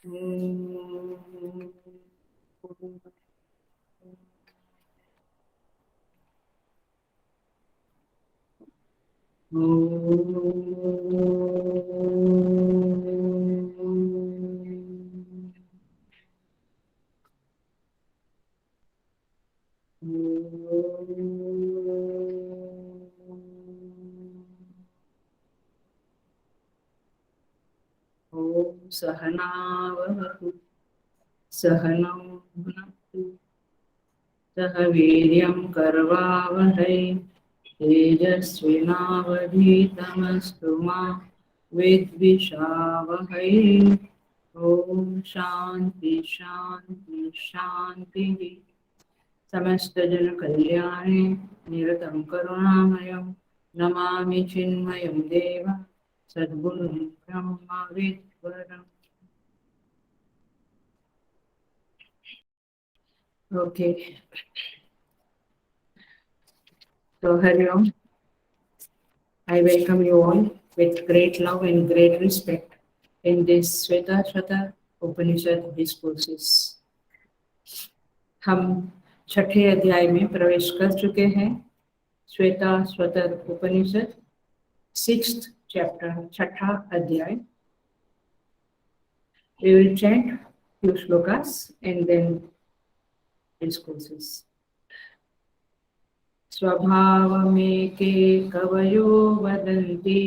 ॐ सहना वतु सहनौ भुनक्तु सह वीर्यं करवावहै तेजस्विनावधीतमस्तु मा विद्विषावहै। ॐ शान्ति शान्ति शान्तिः। समस्त जन कल्याणे निरतं करुणामयं नमामि चिन्मयं देव सद्गुरुं ब्रह्मा विद्वरम्। Okay, so Hari Om. I welcome you all with great love and great respect in this Shvetashvatara Upanishad discourses. हम छठे अध्याय में प्रवेश कर चुके हैं। श्वेताश्वतर उपनिषद 6th chapter, छठा अध्याय। We will chant few shlokas and then discourses. स्वभावमेके कवयो वदन्ति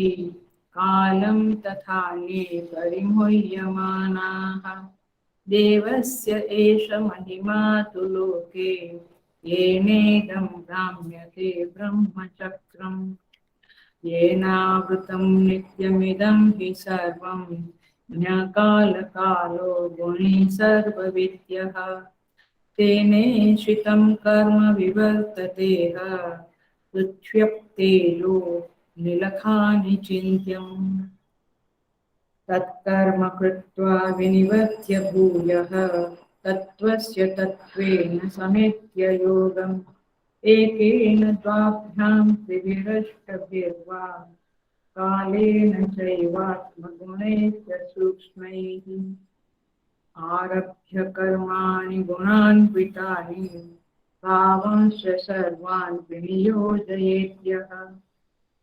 कालं तथान्ये परिमुह्यमानाः देवस्य एष महिमा तु लोके येनेदं भ्राम्यते ब्रह्मचक्रम् येनावृतं नित्यमिदं हि सर्वं ज्ञकालकालो गुणी सर्वविद्यः तेनेशितं कर्म विवर्ततेह पृथ्व्यप्तेजो निलखानि चिन्त्यम् तत्कर्म कृत्वा विनिवर्त्य भूयः तत्त्वस्य तत्त्वेन समेत्य योगम् एकेन द्वाभ्यां त्रिभिरष्टभिर्वा कालेन चैवात्मगुणैश्च सूक्ष्मैः आरभ्य कर्माणि गुणान्वितानि भावांश्च सर्वान् विनियोजयेत्यः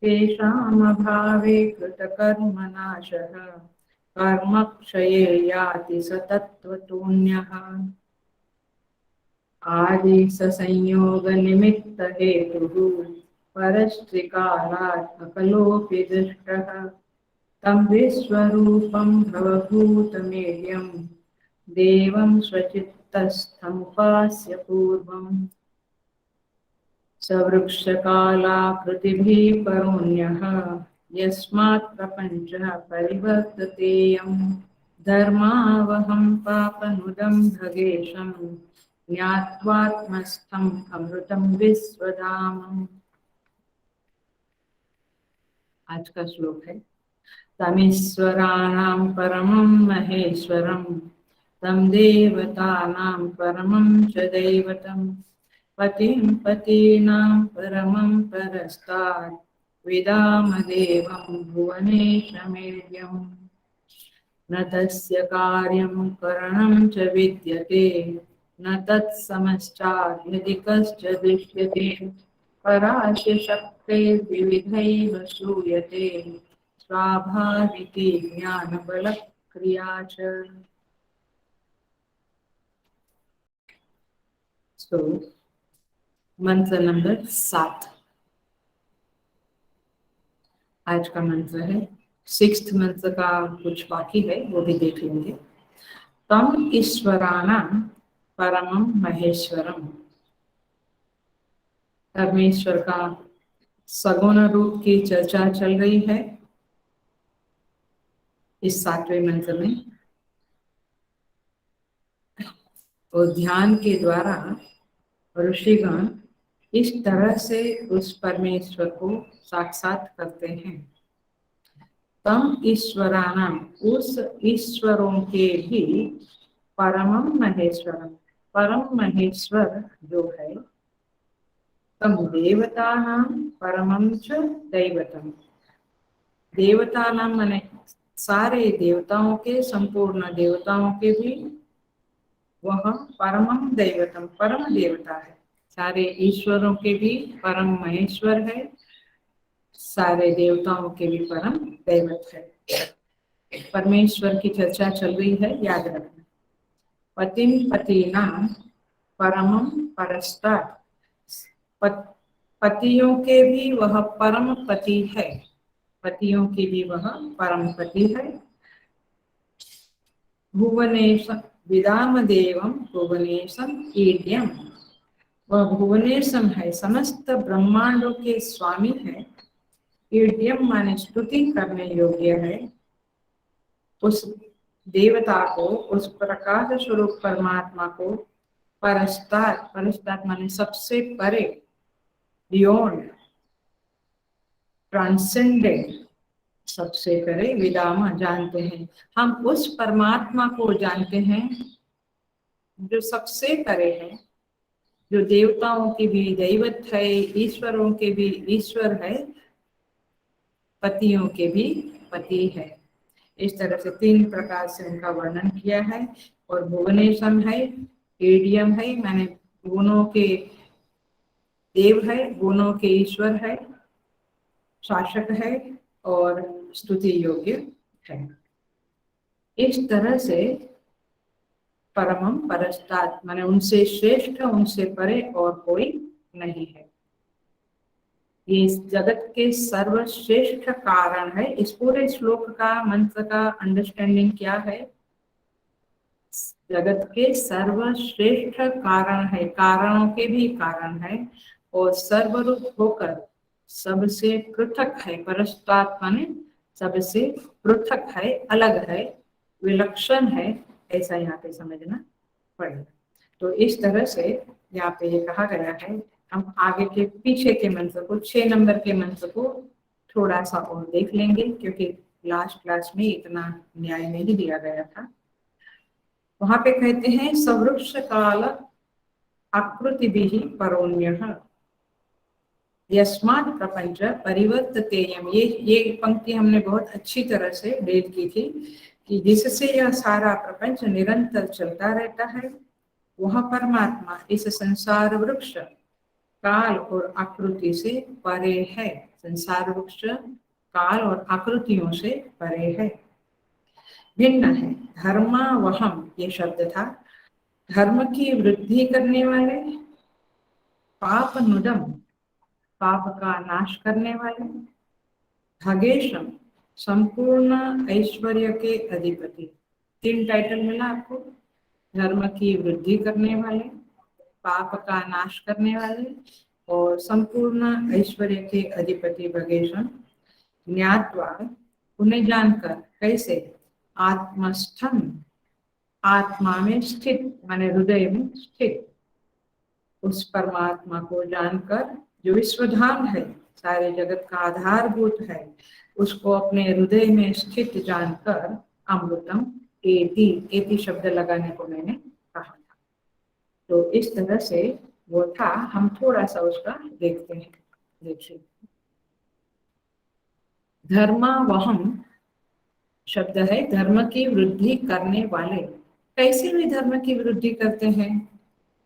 तेषामभावे कृतकर्मनाशः कर्मक्षये याति स तत्त्वतोऽन्यः आदिसंयोगनिमित्तहेतुः परस्त्रिकालात् अकलोऽपि दृष्टः तं विश्वरूपं भवभूतमेयं देवं स्वचित्तस्थमुपास्य पूर्वम् सवृक्षकालाकृतिभिः परोऽन्यः यस्मात् प्रपञ्चः परिवर्ततेयं धर्मावहं पापनुदं भगेशं ज्ञात्वात्मस्थम् अमृतं विश्वधामम्। आज का श्लोक है। तमीश्वराणां परमं महेश्वरं तं देवतानां परमं च दैवतं पतिं पतीनां परमं परस्तात् विदामदेवं भुवनेशमेव्यम् न तस्य कार्यं करणं च विद्यते न तत्समश्चाद्यदि कश्च दृश्यते परास्य शक्ते विविधैव श्रूयते स्वाभाविकी ज्ञानबलक्रिया च। So, मंत्र नंबर 7 आज का मंत्र है। 6th मंत्र का कुछ बाकी है, वो भी देख लेंगे। तम ईश्वराणां परमं महेश्वरम, परमेश्वर का सगुण रूप की चर्चा चल रही है इस 7वें मंत्र में। और ध्यान के द्वारा ऋषिगण इस तरह से उस परमेश्वर को साक्षात करते हैं। तम ईश्वराणाम, उस ईश्वरों के भी परमं महेश्वरम, परम महेश्वर जो है। तम देवतानां परमं च दैवतम, देवतानां माने सारे देवताओं के, संपूर्ण देवताओं के भी वह परमम दैवतम, परम देवता है। सारे ईश्वरों के भी परम महेश्वर है, सारे देवताओं के भी परम दैवत है। परमेश्वर की चर्चा चल रही है, याद रखना। पतिम पतीनाम परमम परस्तात्, पतियों के भी वह परम पति है, पतियों की भी वह परम पति है। भुवनेश विदाम देवम भुवनेशम ईड्यम, वह भुवनेशम है, समस्त ब्रह्मांडों के स्वामी है। ईड्यम माने स्तुति करने योग्य है। उस देवता को, उस प्रकाश स्वरूप परमात्मा को परस्तात्, परस्तात् माने सबसे परे, बियॉन्ड, ट्रांसेंडेंट, सबसे परे, विदामा जानते हैं। हम उस परमात्मा को जानते हैं जो सबसे परे है, जो देवताओं की भी दैवत है, ईश्वरों के भी ईश्वर है, पतियों के भी पति है। इस तरह से तीन प्रकार से उनका वर्णन किया है। और भुवनेशम है, एडियम है, माने गुणों के देव है, गुणों के ईश्वर है, शासक है और स्तुति योग्य है। इस तरह से परमम परस्तात् माने उनसे श्रेष्ठ, उनसे परे और कोई नहीं है। ये इस जगत के सर्वश्रेष्ठ कारण है। इस पूरे श्लोक का, मंत्र का अंडरस्टैंडिंग क्या है? जगत के सर्वश्रेष्ठ कारण है, कारणों के भी कारण है, और सर्वरूप होकर सबसे पृथक है। परस्तात् माने सबसे पृथक है, अलग है, विलक्षण है, ऐसा यहाँ पे समझना पड़ेगा। तो इस तरह से यहाँ पे ये कहा गया है। हम आगे के पीछे के मंत्र को, 6 नंबर के मंत्र को थोड़ा सा और देख लेंगे, क्योंकि लास्ट क्लास में इतना न्याय नहीं दिया गया था। वहां पे कहते हैं सवृक्ष काल आकृति भी परोन्यः यस्मात् प्रपंच परिवर्ततेयम। ये पंक्ति हमने बहुत अच्छी तरह से डील की थी कि जिससे यह सारा प्रपंच निरंतर चलता रहता है, वह परमात्मा इस संसार वृक्ष, काल और आकृति से परे है। संसार वृक्ष काल और आकृतियों से परे है, भिन्न है। धर्मावहम ये शब्द था, धर्म की वृद्धि करने वाले, पाप नुदम पाप का नाश करने वाले, खगेशम संपूर्ण ऐश्वर्य के अधिपति। 3 टाइटल मिला आपको, धर्म की वृद्धि करने वाले, पाप का नाश करने वाले और संपूर्ण ऐश्वर्य के अधिपति भगेशम। ज्ञात्वा उन्हें जानकर, कैसे? आत्मस्थम आत्मा में स्थित माने हृदय में स्थित, उस परमात्मा को जानकर जो विश्वधाम है, सारे जगत का आधारभूत है, उसको अपने हृदय में स्थित जानकर अमृतम एति, एति शब्द लगाने को मैंने कहा था। तो इस तरह से वो था, हम थोड़ा सा उसका देखते हैं। देखिए, धर्मावहम शब्द है धर्म की वृद्धि करने वाले। कैसे वे धर्म की वृद्धि करते हैं?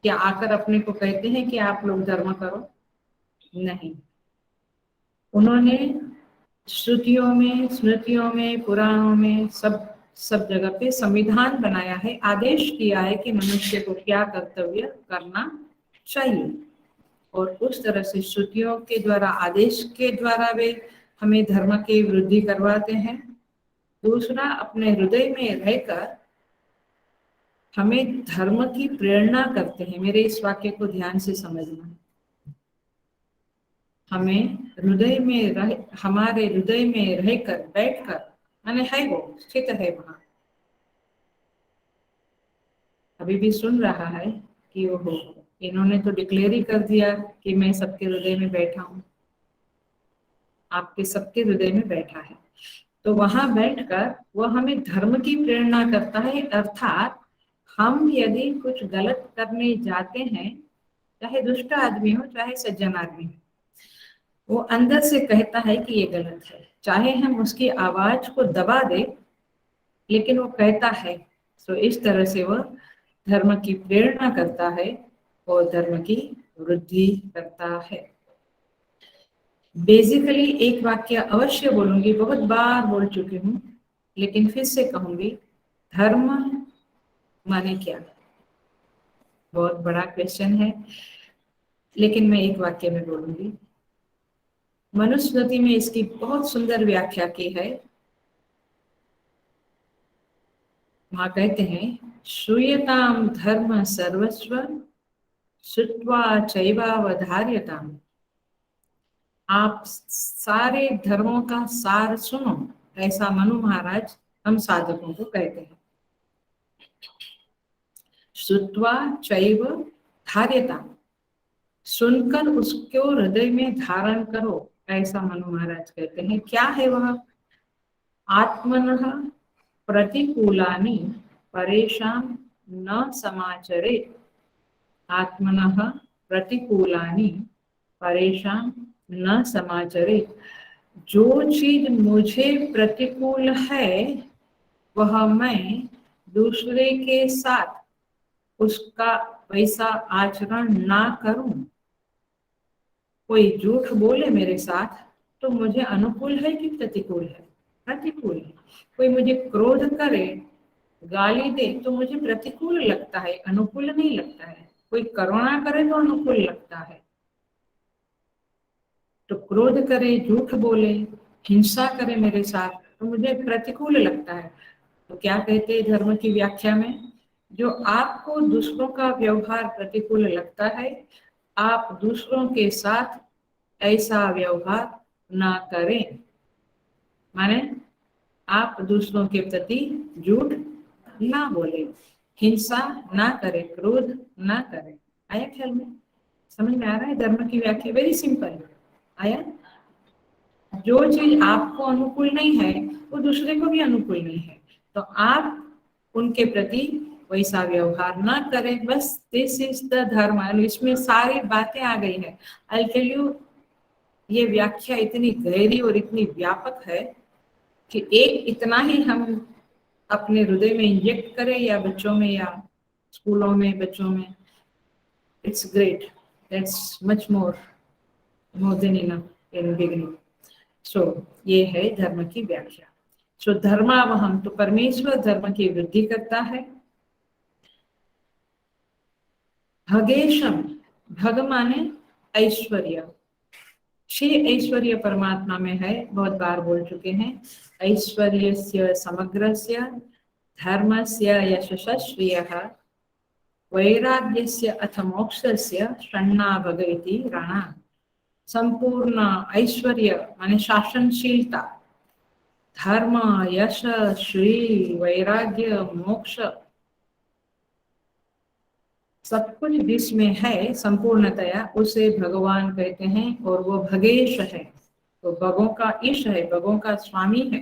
क्या आकर अपने को कहते हैं कि आप लोग धर्म करो? नहीं, उन्होंने श्रुतियों में, स्मृतियों में, पुराणों में, सब जगह पे संविधान बनाया है, आदेश किया है कि मनुष्य को क्या कर्तव्य करना चाहिए, और उस तरह से श्रुतियों के द्वारा, आदेश के द्वारा वे हमें धर्म की वृद्धि करवाते हैं। दूसरा, अपने हृदय में रहकर हमें धर्म की प्रेरणा करते हैं। मेरे इस वाक्य को ध्यान से समझना। हमें हृदय में रह, हमारे हृदय में रहकर, बैठकर, माने है वो स्थित है वहां, अभी भी सुन रहा है कि वो हो। इन्होंने तो डिक्लेयर ही कर दिया कि मैं सबके हृदय में बैठा हूँ, आपके सबके हृदय में बैठा है। तो वहां बैठकर वो हमें धर्म की प्रेरणा करता है। अर्थात हम यदि कुछ गलत करने जाते हैं, चाहे दुष्ट आदमी हो चाहे सज्जन आदमी हो, वो अंदर से कहता है कि ये गलत है, चाहे हम उसकी आवाज को दबा दे, लेकिन वो कहता है। तो इस तरह से वह धर्म की प्रेरणा करता है और धर्म की वृद्धि करता है। बेसिकली एक वाक्य अवश्य बोलूंगी, बहुत बार बोल चुकी हूँ, लेकिन फिर से कहूंगी, धर्म माने क्या? बहुत बड़ा क्वेश्चन है, लेकिन मैं एक वाक्य में बोलूंगी। मनुस्मृति में इसकी बहुत सुंदर व्याख्या की है। वहां कहते हैं, श्रूयताम धर्म सर्वस्व श्रुत्वा चैवावधार्यताम। आप सारे धर्मों का सार सुनो, ऐसा मनु महाराज हम साधकों को कहते हैं। श्रुत्वा चैव धार्यताम, सुनकर उसको हृदय में धारण करो, ऐसा मनु महाराज कहते हैं। क्या है वह? आत्मनः प्रतिकूलानि परेषां न समाचरेत्। आत्मनः प्रतिकूलानि परेषां न समाचरेत्। जो चीज मुझे प्रतिकूल है वह मैं दूसरे के साथ उसका वैसा आचरण ना करूं। कोई झूठ बोले मेरे साथ तो मुझे अनुकूल है कि प्रतिकूल है? प्रतिकूल है। कोई मुझे क्रोध करे, गाली दे तो मुझे प्रतिकूल लगता है, अनुकूल नहीं लगता है। कोई करुणा करे तो अनुकूल लगता है। तो क्रोध करे, झूठ बोले, हिंसा करे मेरे साथ तो मुझे प्रतिकूल लगता है। तो क्या कहते हैं धर्म की व्याख्या में? जो आपको दूसरों का व्यवहार प्रतिकूल लगता है, आप दूसरों के साथ ऐसा व्यवहार ना करें। माने आप दूसरों के प्रति झूठ ना बोले, हिंसा ना करें, क्रोध ना करें। आया ख्याल में? समझ में आ रहा है? धर्म की व्याख्या वेरी सिंपल। आया? जो चीज आपको अनुकूल नहीं है वो दूसरे को भी अनुकूल नहीं है, तो आप उनके प्रति वैसा व्यवहार ना करें। बस दिस इज द धर्म। इसमें सारी बातें आ गई है। आई टेल यू, ये व्याख्या इतनी गहरी और इतनी व्यापक है कि एक इतना ही हम अपने हृदय में इंजेक्ट करें, या बच्चों में, या स्कूलों में बच्चों में, it's great. That's much more than enough in beginning. So ये है धर्म की व्याख्या। सो धर्मावहम, तो परमेश्वर धर्म की वृद्धि करता है। भगेशम, भग माने ऐश्वर्य। 6 ऐश्वर्य परमात्मा में है, बहुत बार बोल चुके हैं। ऐश्वर्यस्य समग्रस्य, धर्मस्य यशस्श्रियः, वैराग्यस्य अथ मोक्षस्य षण्णा भग इति रणा। संपूर्ण ऐश्वर्य माने शासनशीलता, धर्म, यश, श्री, वैराग्य, मोक्ष, सब कुछ जिसमें है संपूर्णतया, उसे भगवान कहते हैं। और वो भगेश है, तो भगों का ईश है, भगों का स्वामी है,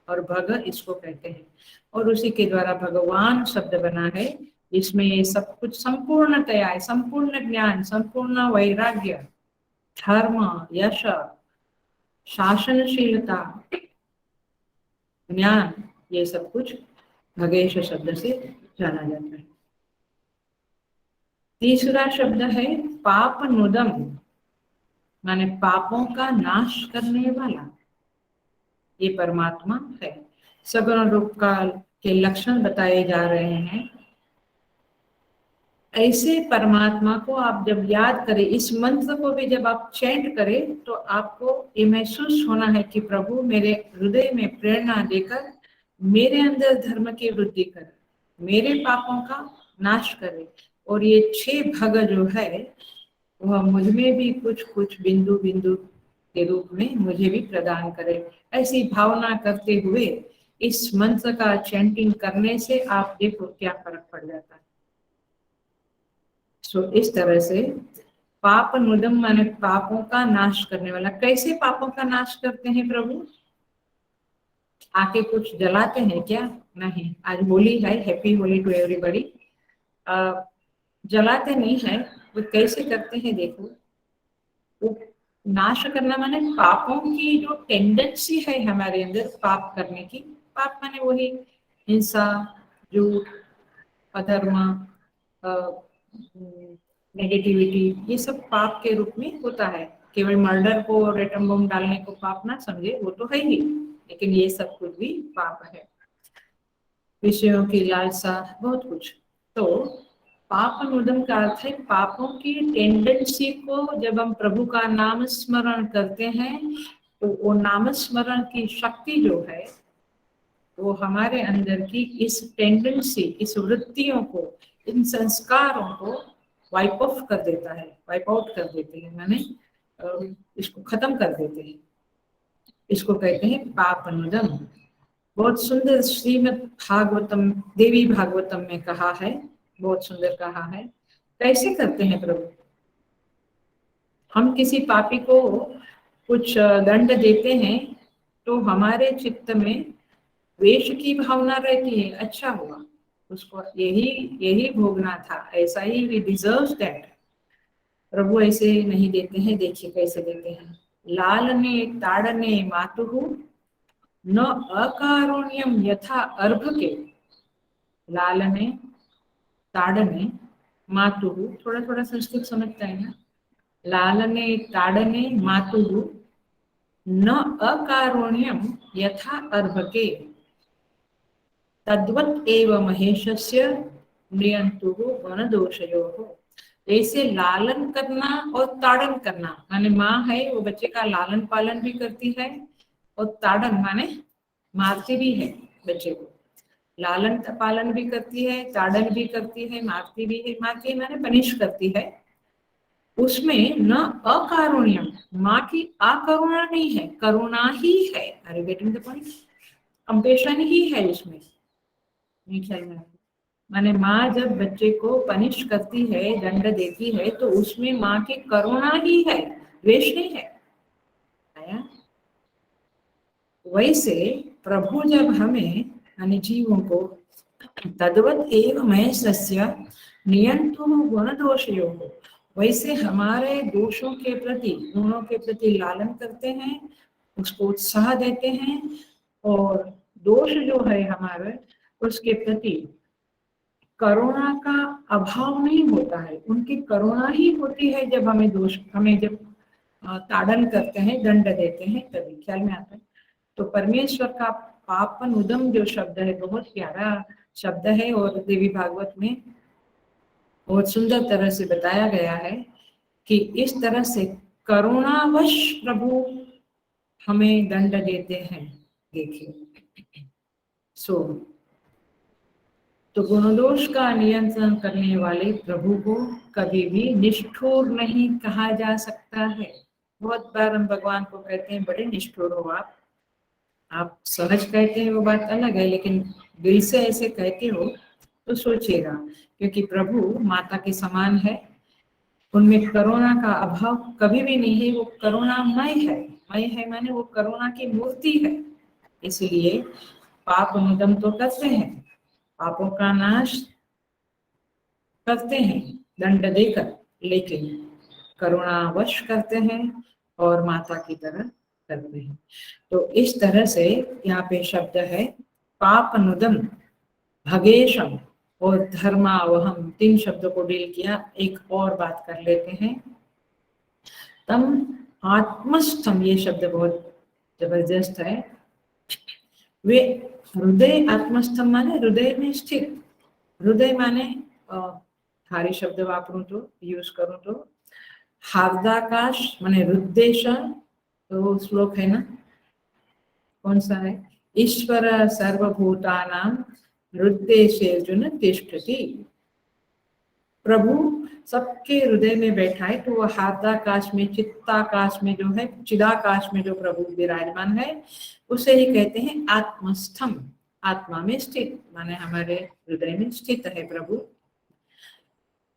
और भग इसको कहते हैं। और उसी के द्वारा भगवान शब्द बना है, जिसमें ये सब कुछ संपूर्णतया है। संपूर्ण ज्ञान, संपूर्ण वैराग्य, धर्म, यश, शासनशीलता, ज्ञान, ये सब कुछ भगेश शब्द से जाना जाता है। तीसरा शब्द है पाप नुदम, माने पापों का नाश करने वाला। ये परमात्मा है। सगुण रूप काल के लक्षण बताए जा रहे हैं। ऐसे परमात्मा को आप जब याद करें, इस मंत्र को भी जब आप चैंट करें, तो आपको ये महसूस होना है कि प्रभु मेरे हृदय में प्रेरणा देकर मेरे अंदर धर्म की वृद्धि कर, मेरे पापों का नाश करे, और ये 6 भग जो है वह मुझ में भी कुछ कुछ बिंदु बिंदु के रूप में मुझे भी प्रदान करे। ऐसी भावना करते हुए इस मंत्र का चैंटिंग करने से आप देखो क्या फर्क पड़ जाता है। सो इस तरह से पाप नुदम माने पापों का नाश करने वाला। कैसे पापों का नाश करते हैं प्रभु? आके कुछ जलाते हैं क्या? नहीं। आज होली है, हैप्पी होली टू एवरीबॉडी। जलाते नहीं है। वो कैसे करते हैं देखो। नाश करना माने पापों की जो टेंडेंसी है हमारे अंदर पाप करने की, पाप माने वही हिंसा, झूठ, अधर्म, नेगेटिविटी, ये सब पाप के रूप में होता है। केवल मर्डर को और एटम बम डालने को पाप ना समझे, वो तो है ही, लेकिन ये सब कुछ भी पाप है। विषयों की लालसा, बहुत कुछ। तो पाप अनुदम का अर्थ है पापों की टेंडेंसी को जब हम प्रभु का नाम स्मरण करते हैं तो वो नाम स्मरण की शक्ति जो है वो हमारे अंदर की इस टेंडेंसी, इस वृत्तियों को, इन संस्कारों को वाइप ऑफ कर देता है, वाइप आउट कर देते हैं, माने इसको खत्म कर देते हैं। इसको कहते हैं पाप अनुदम। बहुत सुंदर श्रीमद् भागवतम, देवी भागवतम में कहा है, बहुत सुंदर कहा है। कैसे करते हैं प्रभु? हम किसी पापी को कुछ दंड देते हैं तो हमारे चित्त में द्वेष की भावना रहती है, अच्छा हुआ, उसको यही यही भोगना था, ऐसा ही वी डिजर्व्स दैट। प्रभु ऐसे नहीं देते हैं, देखिए कैसे देते हैं। लालने ताड़ने मातुहु न अकारुण्यम यथा अर्भके। लालने ताड़ने मातुहु, थोड़ा थोड़ा संस्कृत समझता है ना। लालने ताड़ने मातुहु न अकारुण्यम यथा अर्भके तद्वत् एव महेशस्य नियंतुः गुणदोषयोः। जैसे लालन करना और ताड़न करना, माने माँ है वो बच्चे का लालन पालन भी करती है और ताड़न माने मारती भी है बच्चे को। लालन पालन भी करती है, ताड़न भी करती है, मारती भी है। मारती है माने पनिश करती है। उसमें न अकारुण्यम, माँ की अकरुणा नहीं है, करुणा ही है। Are you getting the point? Compassion ही है उसमें। माने माँ जब बच्चे को पनिश करती है, दंड देती है, तो उसमें माँ की करुणा ही है, द्वेष नहीं है। आया? वैसे प्रभु जब हमें यानी जीवों को तद्वत् एव महेशस्य नियंतुः गुणदोषयोः, वैसे हमारे दोषों के प्रति, गुणों के प्रति लालन करते हैं, उसको उत्साह देते हैं, और दोष जो है हमारे उसके प्रति करुणा का अभाव नहीं होता है। उनकी करुणा ही होती है जब हमें दोष, हमें जब ताड़न करते हैं, दंड देते हैं, तभी ख्याल में आता है। तो परमेश्वर का पापन उदम जो शब्द है बहुत प्यारा शब्द है, और देवी भागवत में बहुत सुंदर तरह से बताया गया है कि इस तरह से करुणावश प्रभु हमें दंड देते हैं। देखिए तो गुणदोष का नियंत्रण करने वाले प्रभु को कभी भी निष्ठुर नहीं कहा जा सकता है। बहुत बार हम भगवान को कहते हैं बड़े निष्ठुर हो आप सहज कहते हैं वो बात अलग है, लेकिन दिल से ऐसे कहते हो तो सोचिएगा, क्योंकि प्रभु माता के समान है, उनमें करुणा का अभाव कभी भी नहीं है, वो करुणामय है। मय है माने वो करुणा की मूर्ति है। इसलिए पाप अनुदम तो करते हैं, पापों का नाश करते हैं दंड देकर, लेकिन करुणावश करते हैं और माता की तरह करते हैं। तो इस तरह से यहाँ पे शब्द है पाप अनुदम, भगेशम और धर्मावहम, 3 शब्दों को डील किया। एक और बात कर लेते हैं, तम आत्मस्थम, ये शब्द बहुत जबरदस्त है। वे हृदय आत्मस्थम माने हृदय में स्थित, हृदय माने थारी शब्द वापरू तो, यूज करूं तो हार्दाकाश माने हृदय, तो श्लोक है ना, कौन सा है? ईश्वर सर्वभूतानां हृदयेषु तिष्ठति। प्रभु सबके हृदय में बैठा है, तो वह हार्दाकाश में, चित्ताकाश में जो है, चिदाकाश में जो प्रभु विराजमान है, उसे ही कहते हैं आत्मस्थम। आत्मा में स्थित माने हमारे हृदय में स्थित है प्रभु।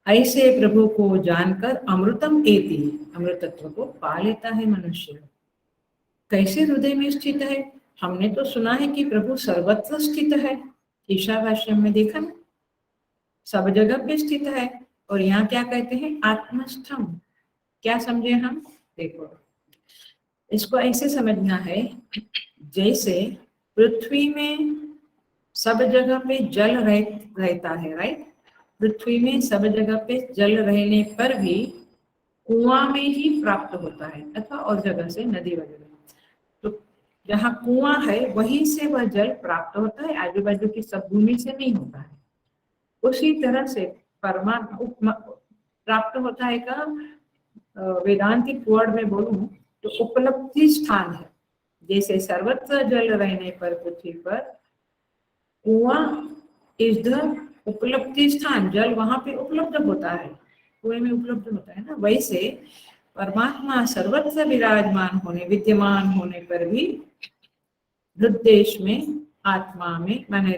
ऐसे प्रभु को जानकर अमृतम एति, अमृतत्व को पा लेता है मनुष्य। कैसे हृदय में स्थित है? हमने तो सुना है कि प्रभु सर्वत्र स्थित है, ईशावास्यम में देखा ना, सब जगह पे स्थित है। और यहाँ क्या कहते हैं? आत्मस्थम। क्या समझे हम? देखो, इसको ऐसे समझना है, जैसे पृथ्वी में सब जगह पे जल रहता है, राइट। पृथ्वी में सब जगह पे जल रहने पर भी कुआं में ही प्राप्त होता है, अथवा और जगह से नदी वगैरह। तो जहाँ कुआं है वहीं से वह जल प्राप्त होता है, आजू बाजू की सब भूमि से नहीं होता है। उसी तरह से परमात्मा प्राप्त होता है का वेदांतिक वर्ड में बोलूं तो उपलब्धि स्थान है। जैसे सर्वत्र जल रहने पर पृथ्वी पर कुआं इज द उपलब्धि स्थान, जल वहां पे उपलब्ध होता है, कुएं में उपलब्ध होता है ना, वैसे परमात्मा सर्वत्र विराजमान होने, विद्यमान होने पर भी हृदय में, आत्मा में, माने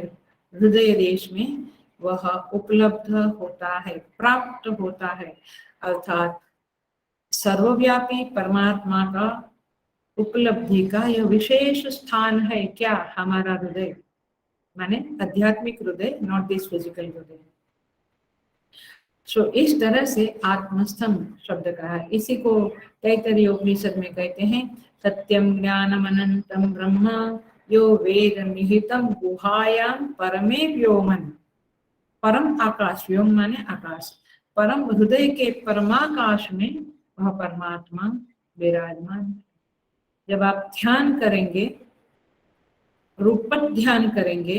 हृदय देश में वह उपलब्ध होता है, प्राप्त होता है। अर्थात सर्वव्यापी परमात्मा का उपलब्धि का यह विशेष स्थान है। क्या? हमारा हृदय, माने आध्यात्मिक हृदय, नॉट दिस फिजिकल हृदय। सो इस तरह से आत्मस्थम शब्द कहा है। इसी को तैत्तरीय उपनिषद में कहते हैं, सत्यम ज्ञानम अनंतम ब्रह्म यो वेद निहितम गुहायाम परमे व्योमन। परम आकाश, व्योम माने आकाश, परम हृदय के परमाकाश में वह परमात्मा विराजमान। जब आप ध्यान करेंगे, रूपक ध्यान करेंगे,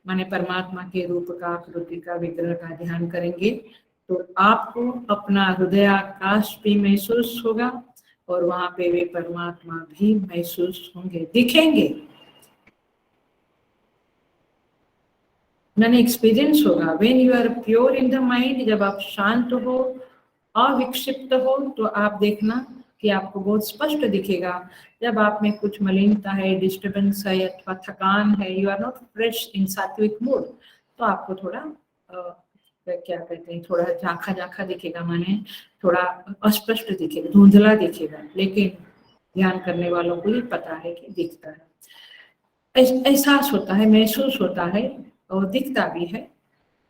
माने परमात्मा के रूप का, आकृति का, विग्रह का ध्यान करेंगे, तो आपको अपना हृदयाकाश भी महसूस होगा और वहां पे वे परमात्मा भी महसूस होंगे, दिखेंगे, मैंने एक्सपीरियंस होगा। When you are pure in the mind, जब आप शांत हो, अविक्षिप्त हो, तो आप देखना कि आपको बहुत स्पष्ट दिखेगा। जब आप में कुछ मलिनता है, डिस्टर्बेंस है अथवा थकान है, you are not fresh in सात्विक मूड, तो आपको थोड़ा क्या कहते हैं, थोड़ा झांखा झांखा दिखेगा, माने थोड़ा अस्पष्ट दिखेगा, धुंधला दिखेगा, लेकिन ध्यान करने वालों को ये पता है कि दिखता है, एहसास होता है, महसूस होता है और दिखता भी है,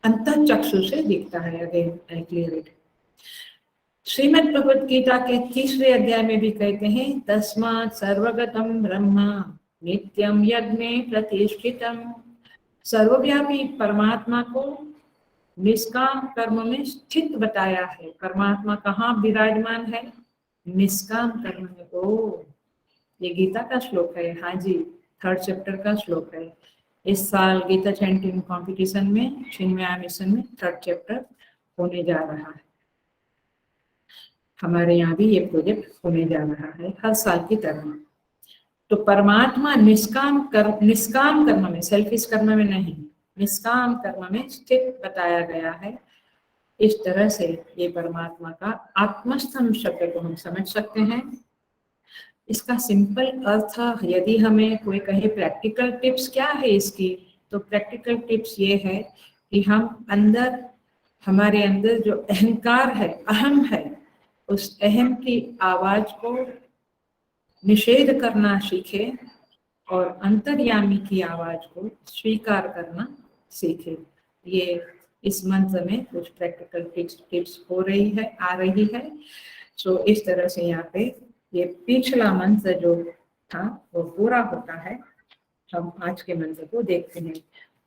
अंतः चक्षु से दिखता है। Again I clear it. Shrimad Bhagavad Gita के 30वें अध्याय में भी कहते हैं, तस्मात् सर्वगतम ब्रह्म नित्यम यज्ञे प्रतिष्ठितम। सर्वव्यापी परमात्मा को निष्काम कर्म में स्थित बताया है। परमात्मा कहाँ विराजमान है? निष्काम कर्म में। ओ, ये गीता का श्लोक है। हाँ जी, 3rd चैप्टर का श्लोक है। इस साल गीता चैंटिंग कंपटीशन में चिन्मया मिशन में 3rd चैप्टर होने जा रहा है। हमारे यहाँ भी ये प्रोजेक्ट होने जा रहा है, हर साल की तरह। तो परमात्मा निष्काम कर्म में, सेल्फिश कर्म में नहीं, निष्काम कर्म में स्थित बताया गया है। इस तरह से ये परमात्मा का आत्मस्थम शब्द को हम समझ सकते हैं। इसका सिंपल अर्थ, यदि हमें कोई कहे प्रैक्टिकल टिप्स क्या है इसकी, तो प्रैक्टिकल टिप्स ये है कि हम अंदर, हमारे अंदर जो अहंकार है, अहम है, उस अहम की आवाज को निषेध करना सीखे और अंतर्यामी की आवाज को स्वीकार करना सीखे। ये इस मंत्र में कुछ प्रैक्टिकल टिप्स हो रही है, आ रही है। सो इस तरह से यहाँ पे ये पिछला मंत्र जो था वो पूरा होता है। हम आज के मंत्र को देखते हैं।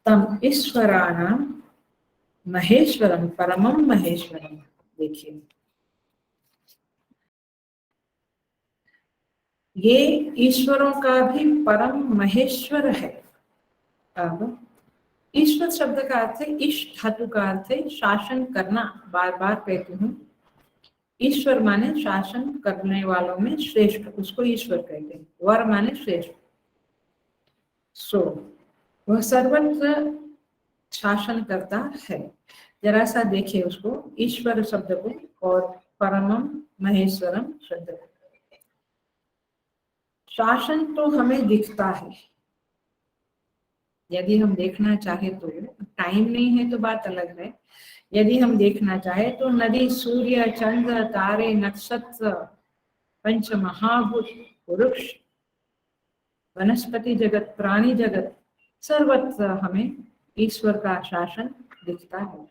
तम ईश्वराणाम महेश्वरम परमम महेश्वरम। देखिए, ये ईश्वरों का भी परम महेश्वर है। अब ईश्वर शब्द का अर्थ है, ईश धातु का अर्थ है शासन करना। बार बार कहती हूँ, ईश्वर माने शासन करने वालों में श्रेष्ठ, उसको ईश्वर कहते हैं। वर माने श्रेष्ठ। सो वह सर्वत्र शासन करता है। जरा सा देखिए उसको, ईश्वर शब्द को और परमम महेश्वरम शब्द को। शासन तो हमें दिखता है, यदि हम देखना चाहे तो। टाइम नहीं है तो बात अलग है। यदि हम देखना चाहे तो नदी, सूर्य, चंद्र, तारे, नक्षत्र, पंच महाभूत, वृक्ष, वनस्पति जगत, प्राणी जगत, सर्वत्र हमें ईश्वर का शासन दिखता है,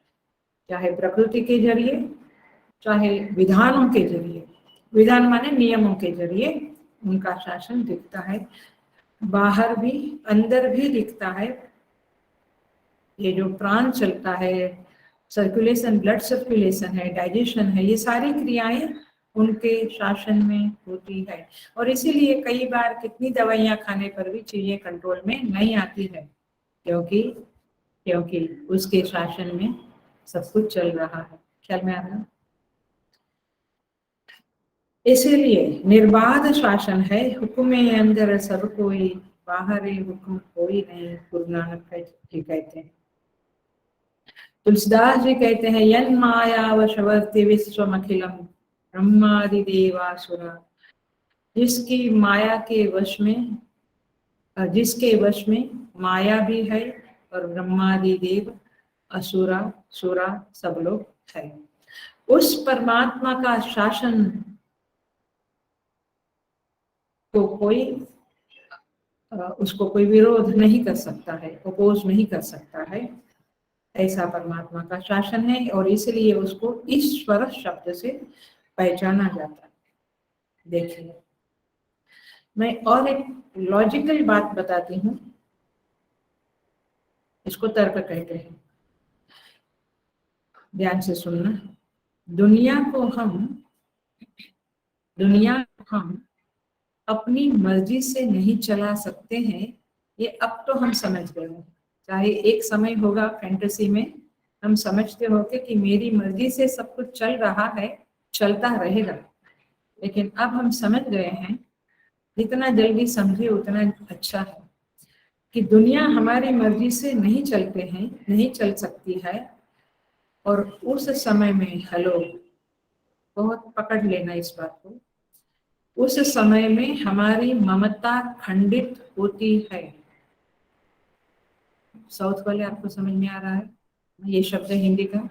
चाहे प्रकृति के जरिए, चाहे विधानों के जरिए। विधान माने नियमों के जरिए, उनका शासन दिखता है, बाहर भी अंदर भी दिखता है। ये जो प्राण चलता है, सर्कुलेशन, ब्लड सर्कुलेशन है, डाइजेशन है, ये सारी क्रियाएं उनके शासन में होती है। और इसीलिए कई बार कितनी दवाइयां खाने पर भी चीजें कंट्रोल में नहीं आती है, क्योंकि उसके शासन में सब कुछ चल रहा है। ख्याल में आ रहा है? इसीलिए निर्बाध शासन है, हुक्म अंदर सब कोई, बाहर हुक्म कोई नहीं, गुरु नानक जी कहते हैं। तुलसीदास जी कहते हैं, यन माया वशवर्ति विश्वम अखिलम ब्रह्मादि देवासुरा। जिसकी माया के वश में, जिसके वश में माया भी है और ब्रह्मादि देव, असुरा, सुरा सब लोग है। उस परमात्मा का शासन को कोई, उसको कोई विरोध नहीं कर सकता है, अपोज नहीं कर सकता है। ऐसा परमात्मा का शासन है और इसलिए उसको ईश्वर शब्द से पहचाना जाता है। देखिए, मैं और एक लॉजिकल बात बताती हूँ, इसको तर्क कहते हैं, ध्यान से सुनना। दुनिया को हम अपनी मर्जी से नहीं चला सकते हैं, ये अब तो हम समझ गए हैं। चाहे एक समय होगा फैंटेसी में हम समझते होंगे कि मेरी मर्जी से सब कुछ चल रहा है, चलता रहेगा, लेकिन अब हम समझ गए हैं, जितना जल्दी समझे उतना अच्छा है, कि दुनिया हमारी मर्जी से नहीं चलते हैं, नहीं चल सकती है। और उस समय में, हेलो, बहुत पकड़ लेना इस बात को, उस समय में हमारी ममता खंडित होती है। साउथ वाले आपको समझ में आ रहा है ये शब्द है हिंदी का?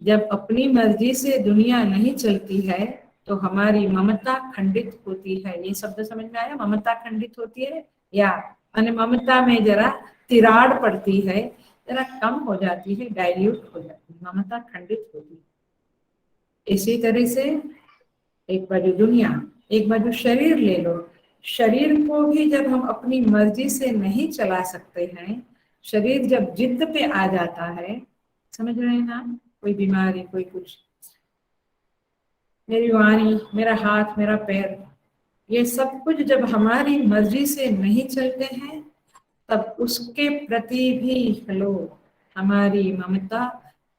जब अपनी मर्जी से दुनिया नहीं चलती है तो हमारी ममता खंडित होती है। ये शब्द समझ में आया? ममता खंडित होती है, या माने ममता में जरा तिराड़ पड़ती है, जरा कम हो जाती है, डाइल्यूट हो जाती है, ममता खंडित होती है। इसी तरह से एक बाजू दुनिया, एक बाजू शरीर ले लो। शरीर को भी जब हम अपनी मर्जी से नहीं चला सकते हैं, शरीर जब जिद पे आ जाता है, समझ रहे हैं ना, कोई बीमारी, कोई कुछ, मेरी वाणी, मेरा हाथ, मेरा पैर, ये सब कुछ जब हमारी मर्जी से नहीं चलते हैं, तब उसके प्रति भी, हेलो, हमारी ममता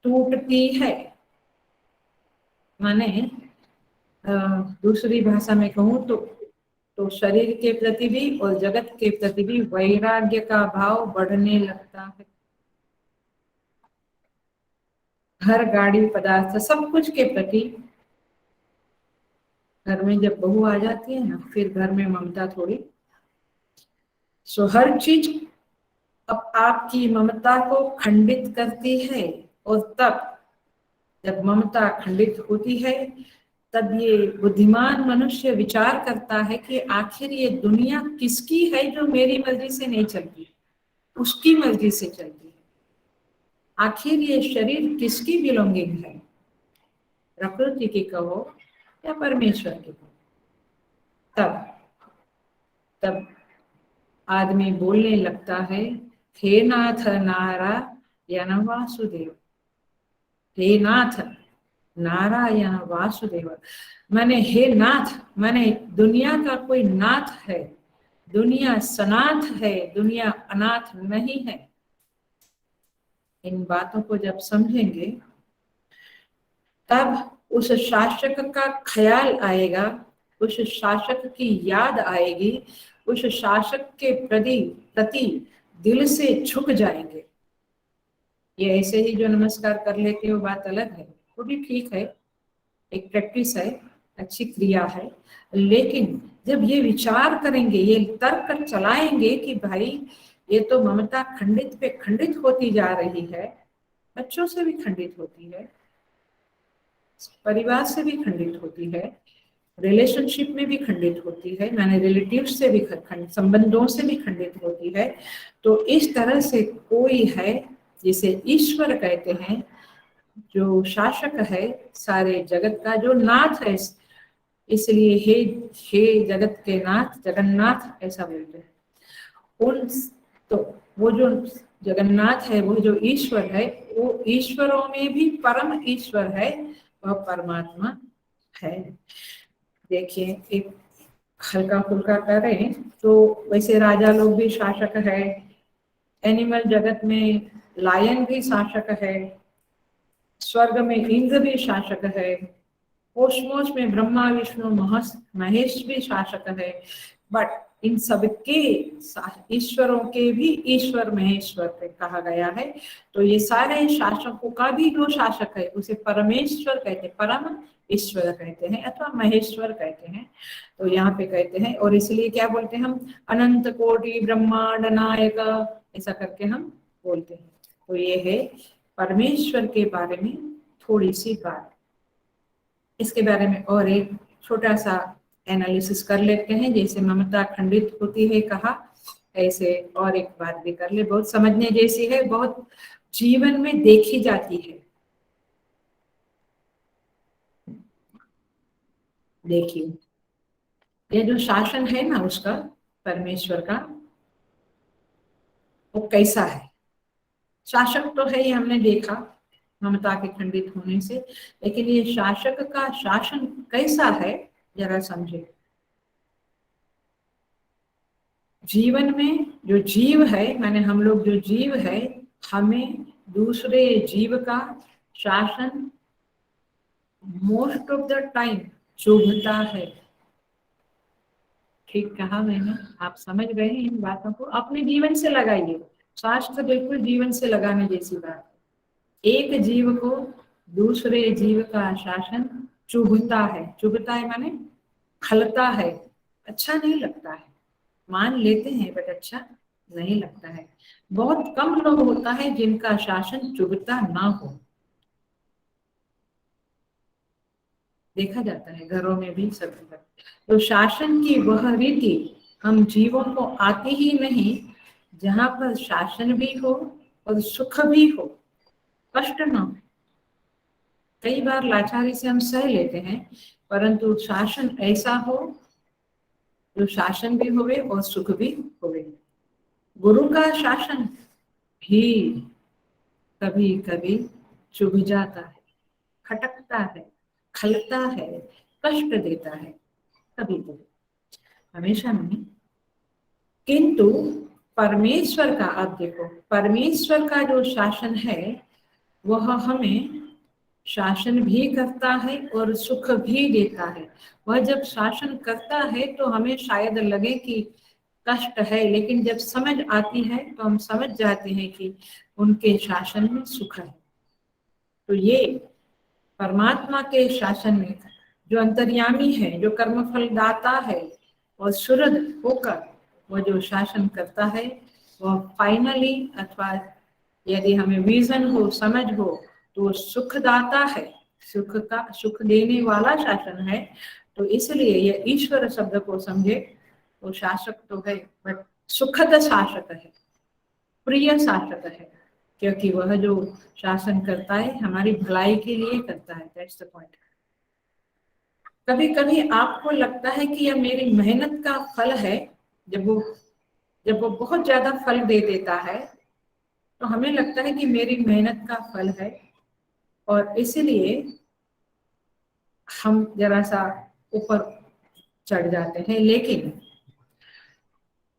टूटती है। माने दूसरी भाषा में कहूँ तो शरीर के प्रति भी और जगत के प्रति भी वैराग्य का भाव बढ़ने लगता है। घर, गाड़ी, पदार्थ, सब कुछ के प्रति, घर में जब बहू आ जाती है ना, फिर घर में ममता थोड़ी, सो हर चीज अब आपकी ममता को खंडित करती है। और तब जब ममता खंडित होती है, तब ये बुद्धिमान मनुष्य विचार करता है कि आखिर ये दुनिया किसकी है जो मेरी मर्जी से नहीं चलती, उसकी मर्जी से चलती है। आखिर ये शरीर किसकी बिलोंगिंग है, प्रकृति की कहो या परमेश्वर की कहो। तब आदमी बोलने लगता है, हे नाथ नारायण वासुदेव, हे नाथ नारायण वासुदेव। माने हे नाथ, माने दुनिया का कोई नाथ है, दुनिया सनाथ है, दुनिया अनाथ नहीं है। इन बातों को जब समझेंगे, तब उस शासक का ख्याल आएगा, उस शासक की याद आएगी, उस शासक के प्रति दिल से झुक जाएंगे। ये ऐसे ही जो नमस्कार कर लेते हो बात अलग है, वो भी ठीक है, एक प्रैक्टिस है, अच्छी क्रिया है, लेकिन जब ये विचार करेंगे, ये तर्क चलाएंगे कि भाई ये तो ममता खंडित पे खंडित होती जा रही है, बच्चों से भी खंडित होती है, परिवार से भी खंडित होती है, रिलेशनशिप में भी खंडित होती है, मैंने रिलेटिव्स से भी संबंधों से भी खंडित होती है। तो इस तरह से कोई है जिसे ईश्वर कहते हैं, जो शासक है सारे जगत का, जो नाथ है, इसलिए हे हे जगत के नाथ, जगन्नाथ ऐसा बोलते हैं। उन तो वो जो जगन्नाथ है, वो जो ईश्वर है, वो ईश्वरों में भी परम ईश्वर है, वह परमात्मा है। देखिए, एक हल्का फुल्का करें तो वैसे राजा लोग भी शासक है, एनिमल जगत में लायन भी शासक है, स्वर्ग में इंद्र भी शासक है, कोसमोस में ब्रह्मा विष्णु महेश भी शासक है। बट इन सबके ईश्वरों के भी ईश्वर महेश्वर पे कहा गया है। तो ये सारे शासकों का भी जो शासक है उसे परमेश्वर कहते हैं, परम ईश्वर कहते हैं अथवा महेश्वर कहते हैं। तो यहाँ पे कहते हैं, और इसलिए क्या बोलते हैं हम, अनंत कोटि ब्रह्मांड नायक ऐसा करके हम बोलते हैं। तो ये है परमेश्वर के बारे में थोड़ी सी बात। इसके बारे में और एक छोटा सा एनालिसिस कर लेते हैं। जैसे ममता खंडित होती है कहा, ऐसे और एक बात भी कर ले, बहुत समझने जैसी है, बहुत जीवन में देखी जाती है। देखिए, ये जो शासन है ना उसका, परमेश्वर का, वो कैसा है। शासक तो है, ये हमने देखा ममता के खंडित होने से, लेकिन ये शासक का शासन कैसा है जरा समझे। जीवन में जो जीव है, माने हम लोग जो जीव है, हमें दूसरे जीव का शासन मोस्ट ऑफ द टाइम चुभता है। ठीक कहा मैंने, आप समझ गए इन बातों को, अपने जीवन से लगाइए। शास्त्र बिल्कुल जीवन से लगाने जैसी बात है। एक जीव को दूसरे जीव का शासन चुभता है। चुभता है माने खलता है, अच्छा नहीं लगता है। मान लेते हैं बट अच्छा नहीं लगता है। बहुत कम लोग होता है जिनका शासन चुभता ना हो। देखा जाता है घरों में भी सब जगह। तो शासन की वह रीति हम जीवों को आती ही नहीं जहां पर शासन भी हो और सुख भी हो, कष्ट ना हो। कई बार लाचारी से हम सह लेते हैं, परंतु शासन ऐसा हो जो शासन भी होवे और सुख भी होवे। गुरु का शासन भी कभी कभी चुभ जाता है, खटकता है, खलता है, कष्ट देता है, कभी कभी, हमेशा नहीं। किंतु परमेश्वर का, आप देखो, परमेश्वर का जो शासन है वह हमें शासन भी करता है और सुख भी देता है। वह जब शासन करता है तो हमें शायद लगे कि कष्ट है, लेकिन जब समझ आती है तो हम समझ जाते हैं कि उनके शासन में सुख है। तो ये परमात्मा के शासन में जो अंतर्यामी है, जो कर्मफल दाता है और सुहृद होकर वह जो शासन करता है, वह फाइनली अथवा यदि हमें विजन हो, समझ हो, तो सुखदाता है, सुख देने वाला शासन है। तो इसलिए ये ईश्वर शब्द को समझे, वो शासक तो है बट सुखद शासक है, प्रिय शासक है, क्योंकि वह जो शासन करता है हमारी भलाई के लिए करता है। That's the point. कभी कभी आपको लगता है कि यह मेरी मेहनत का फल है। जब वो बहुत ज्यादा फल दे देता है तो हमें लगता है कि मेरी मेहनत का फल है, और इसलिए हम जरा सा ऊपर चढ़ जाते हैं। लेकिन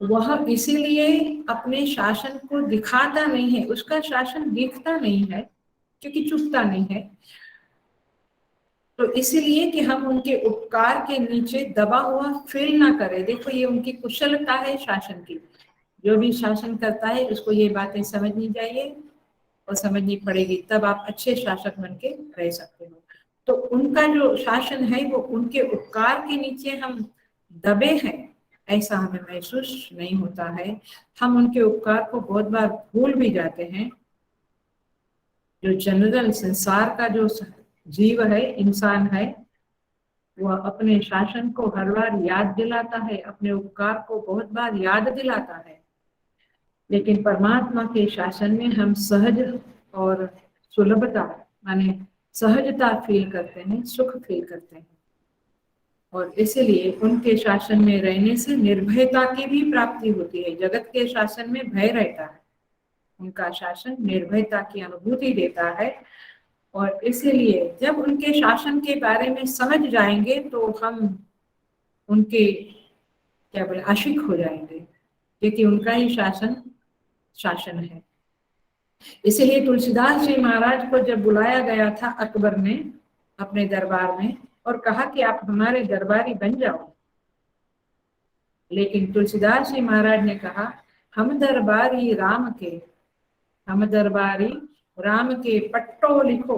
वह इसीलिए अपने शासन को दिखाता नहीं है, उसका शासन दिखता नहीं है क्योंकि चुभता नहीं है। तो इसीलिए कि हम उनके उपकार के नीचे दबा हुआ फील ना करें। देखो, ये उनकी कुशलता है शासन की। जो भी शासन करता है उसको ये बातें समझनी चाहिए और समझनी पड़ेगी, तब आप अच्छे शासक बन के रह सकते हो। तो उनका जो शासन है वो उनके उपकार के नीचे हम दबे हैं ऐसा हमें महसूस नहीं होता है। हम उनके उपकार को बहुत बार भूल भी जाते हैं। जो जनरल संसार का जो जीव है, इंसान है, वह अपने शासन को हर बार याद दिलाता है, अपने उपकार को बहुत बार याद दिलाता है। लेकिन परमात्मा के शासन में हम सहज और सुलभता माने सहजता फील करते हैं, सुख फील करते हैं। और इसलिए उनके शासन में रहने से निर्भयता की भी प्राप्ति होती है। जगत के शासन में भय रहता है, उनका शासन निर्भयता की अनुभूति देता है। और इसलिए जब उनके शासन के बारे में समझ जाएंगे तो हम उनके क्या बोले आशिक हो जाएंगे, क्योंकि उनका ही शासन है। इसलिए तुलसीदास जी महाराज को जब बुलाया गया था अकबर ने अपने दरबार में और कहा कि आप हमारे दरबारी बन जाओ, लेकिन तुलसीदास जी महाराज ने कहा हम दरबारी राम के पट्टो लिखो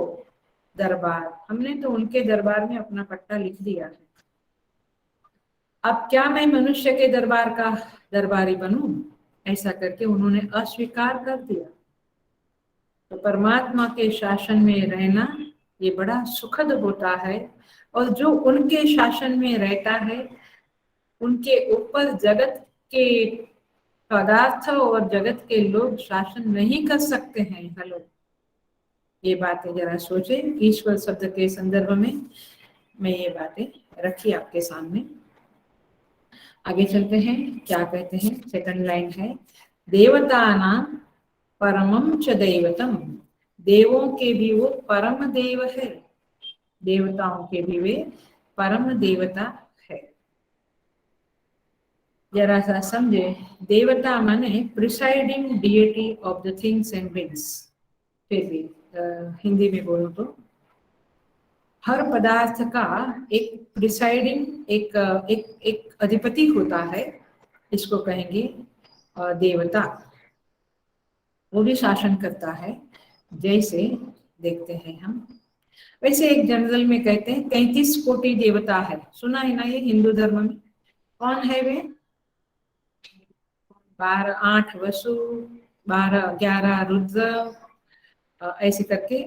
दरबार। हमने तो उनके दरबार में अपना पट्टा लिख दिया है, अब क्या मैं मनुष्य के दरबार का दरबारी बनूं? ऐसा करके उन्होंने अस्वीकार कर दिया। तो परमात्मा के शासन में रहना ये बड़ा सुखद होता है, और जो उनके शासन में रहता है उनके ऊपर जगत के पदार्थ और जगत के लोग शासन नहीं कर सकते हैं। हेलो, ये बातें जरा सोचें। ईश्वर शब्द के संदर्भ में मैं ये बातें रखी आपके सामने। आगे चलते हैं, क्या कहते हैं, सेकंड लाइन है, देवतानां परमं च दैवतम, देवों के भी वो परम देव है, देवताओं के भी वे परम देवता है। जरा सा समझे, देवता माने presiding deity of the things and beings. फिर भी हिंदी में बोलूं तो हर पदार्थ का एक प्रिसाइडिंग एक अधिपति होता है, इसको कहेंगे देवता, वो भी शासन करता है। जैसे देखते हैं हम, वैसे एक जनरल में कहते हैं 33 कोटि देवता है, सुना है ना ये हिंदू धर्म में। कौन है वे? 12 8 वसु, 12 11 रुद्र, ऐसे करके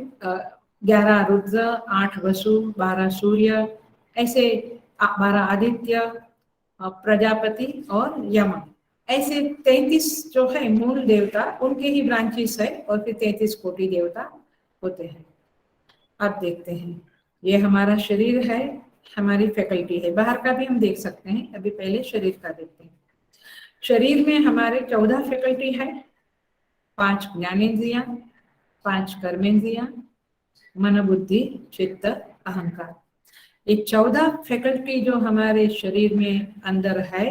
11 रुद्र, 8 वसु, 12 सूर्य, ऐसे 12 आदित्य, प्रजापति और यम, ऐसे 33 जो है मूल देवता, उनके ही ब्रांचेस है, और फिर 33 कोटि देवता होते हैं। अब देखते हैं, ये हमारा शरीर है, हमारी फैकल्टी है, बाहर का भी हम देख सकते हैं, अभी पहले शरीर का देखते हैं। शरीर में हमारे 14 फैकल्टी है, 5 ज्ञानेंद्रियां, 5 कर्मेंद्रियां, मन बुद्धि चित्त अहंकार। ये 14 फैकल्टी जो हमारे शरीर में अंदर है,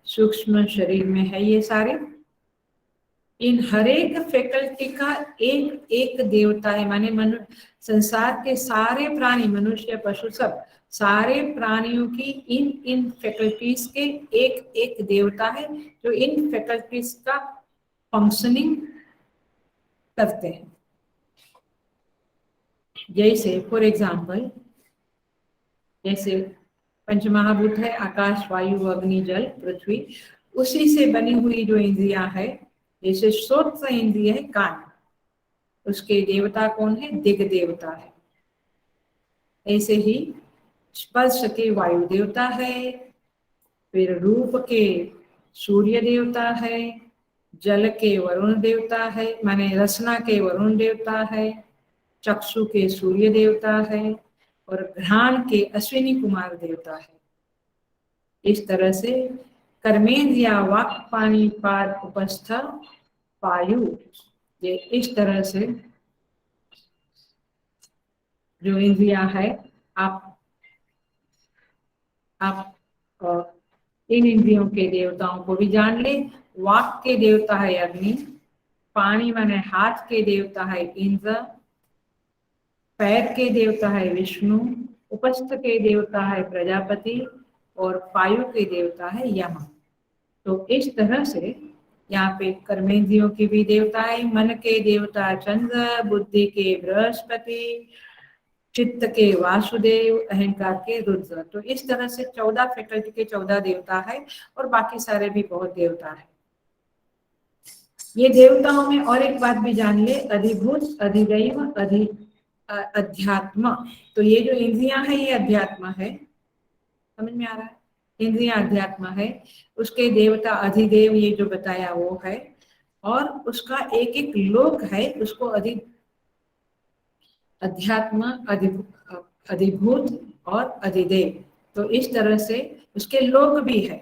सूक्ष्म शरीर में है, ये सारे, इन हर एक फैकल्टी का एक एक देवता है। माने संसार के सारे प्राणी, मनुष्य पशु सब, सारे प्राणियों की इन फैकल्टीज के एक एक देवता है, जो इन फैकल्टीज का फंक्शनिंग करते हैं। जैसे फॉर एग्जाम्पल, जैसे पंचमहाभूत है, आकाश वायु अग्नि जल पृथ्वी, उसी से बनी हुई जो इंद्रियां है, जैसे श्रोत्र इंद्रिय है कान, उसके देवता कौन है? दिग देवता है। ऐसे ही स्पर्श के वायु देवता है, फिर रूप के सूर्य देवता है, जल के वरुण देवता है, माने रसना के वरुण देवता है, चक्षु के सूर्य देवता है, और घ्राण के अश्विनी कुमार देवता है। इस तरह से कर्मेंद्रिया वाक् पानी पाद उपस्थ वायु, ये इस तरह से जो इंद्रिया है, आप इन इंद्रियों के देवताओं को भी जान ले। वाक् के देवता है अग्नि, पानी माने हाथ के देवता है इंद्र, पैर के देवता है विष्णु, उपस्थ के देवता है प्रजापति, और वायु के देवता है यम। तो इस तरह से यहाँ पे कर्मेंद्रियों की भी देवता है, मन के देवता चंद्र, बुद्धि के बृहस्पति, चित्त के वासुदेव, अहंकार के रुद्र। तो इस तरह से 14 फैकल्टी के 14 देवता है, और बाकी सारे भी बहुत देवता है। ये देवताओं में और एक बात भी जान ले, अधिभूत, अधिदैव, अध्यात्म। तो ये जो इंद्रियां है ये अध्यात्म है, समझ में आ रहा है? इंद्रियां अध्यात्म है, उसके देवता अधिदेव ये जो बताया वो है, और उसका एक एक लोक है, उसको अध्यात्म, अधिभूत और अधिदेव, तो इस तरह से उसके लोक भी है।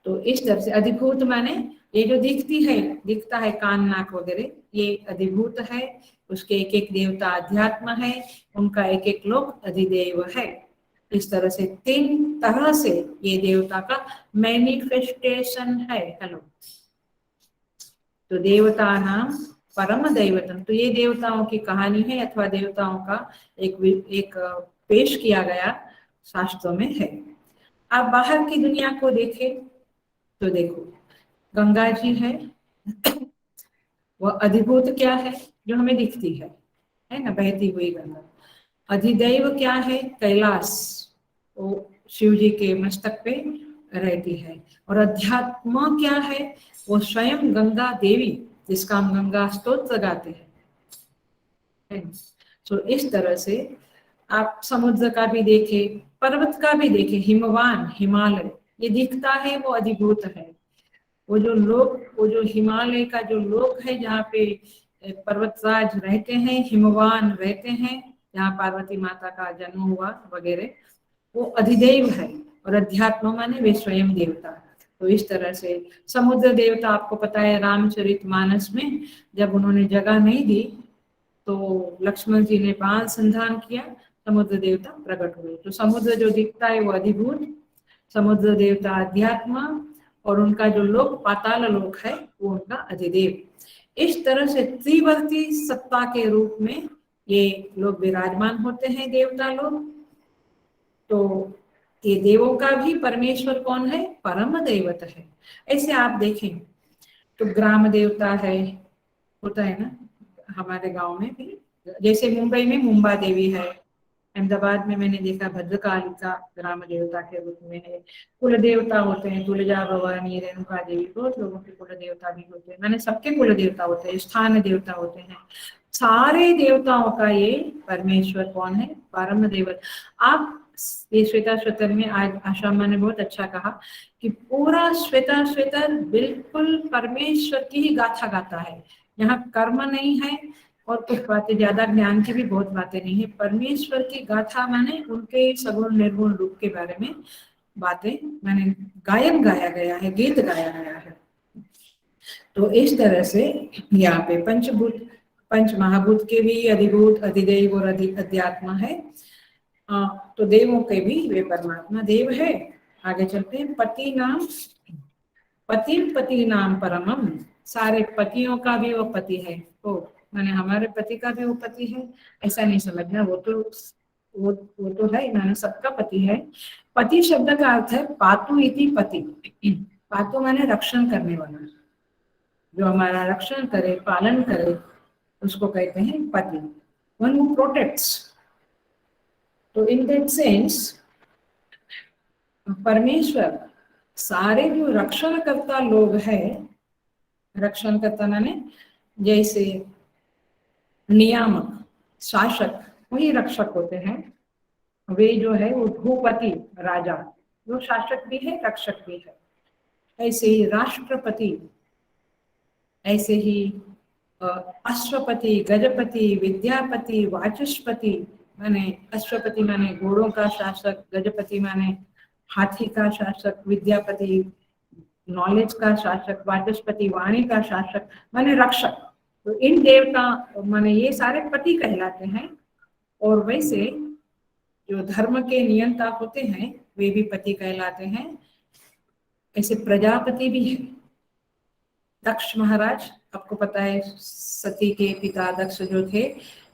तो इस तरह से अधिभूत माने ये जो दिखता है कान नाक वगैरह, ये अधिभूत है। उसके एक एक देवता अध्यात्म है, उनका एक एक लोक अधिदेव है। इस तरह से 3 तरह से ये देवता का मैनिफेस्टेशन है। हेलो, तो देवता नाम परम दैवतम, तो ये देवताओं की कहानी है अथवा देवताओं का एक पेश किया गया शास्त्रों में है। आप बाहर की दुनिया को देखें तो देखो, गंगा जी है, वह अधिभूत क्या है, जो हमें दिखती है ना, बहती हुई गंगा। अधिदैव क्या है, कैलाश, वो शिव जी के मस्तक पे रहती है। और अध्यात्म क्या है, वो स्वयं गंगा देवी, जिसका हम गंगा स्तोत्र गाते हैं। तो इस तरह से आप समुद्र का भी देखे, पर्वत का भी देखे, हिमवान हिमालय, ये दिखता है वो अधिभूत है। वो जो हिमालय का जो लोक है, जहाँ पे पर्वतराज रहते हैं, हिमवान रहते हैं, जहाँ पार्वती माता का जन्म हुआ वगैरह, वो अधिदेव है। और अध्यात्म माने वे स्वयं देवता। तो इस तरह से समुद्र देवता, आपको पता है रामचरितमानस में जब उन्होंने जगह नहीं दी तो लक्ष्मण जी ने बाण संधान किया, समुद्र देवता प्रकट हुए। तो समुद्र जो दिखता है वो अधिभूत, समुद्र देवता अध्यात्म, और उनका जो लोक पाताल लोक है वो उनका अधिदेव। इस तरह से त्रिवर्ती सत्ता के रूप में ये लोग विराजमान होते हैं, देवता लोग। तो ये देवों का भी परमेश्वर कौन है, परम दैवत है। ऐसे आप देखें तो ग्राम देवता है, होता है ना हमारे गांव में भी, जैसे मुंबई में मुंबा देवी है, अहमदाबाद में मैंने देखा भद्रकालिका ग्राम देवता के रूप में है। कुल देवता होते हैं, तुलजा भवानी, रेणुका देवी, बहुत लोगों के कुल देवता भी होते हैं, मैंने सबके कुल देवता होते हैं, स्थान देवता होते हैं। सारे देवताओं का ये परमेश्वर कौन है, परम देवत। आप ये श्वेता श्वेतर में आज आशामा ने बहुत अच्छा कहा कि पूरा श्वेता श्वेतर बिल्कुल परमेश्वर की ही गाथा गाता है। यहाँ कर्म नहीं है और कुछ बातें, ज्यादा ज्ञान की भी बहुत बातें नहीं है। परमेश्वर की गाथा माने उनके सगुण निर्गुण रूप के बारे में बातें, माने गायन गाया गया है, गीत गाया गया है। तो इस तरह से यहाँ पे पंचभूत, पंच महाभूत के भी अधिभूत, अधिदेव और अध्यात्म है। तो देवों के भी वे परमात्मा देव है। आगे चलते हैं, पति नाम परमम, सारे पतियों का भी वो पति है। ओ माने हमारे पति का भी वो पति है, ऐसा नहीं समझना, वो तो है, माने सबका पति है। पति शब्द का अर्थ है पातु इति पति। पातु माने रक्षण करने वाला, जो हमारा रक्षण करे, पालन करे, उसको कहते हैं पति, वन हु प्रोटेक्ट्स। तो इन दैट सेंस परमेश्वर सारे जो रक्षण करता लोग हैं, रक्षण करता माने जैसे नियामक, शासक, वही रक्षक होते हैं। वे जो है वो भूपति राजा, जो शासक भी है रक्षक भी है। ऐसे ही राष्ट्रपति, ऐसे ही अश्वपति, गजपति, विद्यापति, वाचस्पति, माने अश्वपति माने घोड़ों का शासक, गजपति माने हाथी का शासक, विद्यापति नॉलेज का शासक, वाचस्पति वाणी का शासक माने रक्षक। तो इन देवता माने ये सारे पति कहलाते हैं। और वैसे जो धर्म के नियंता होते हैं वे भी पति कहलाते हैं। ऐसे प्रजापति भी है, दक्ष महाराज, आपको पता है सती के पिता दक्ष जो थे,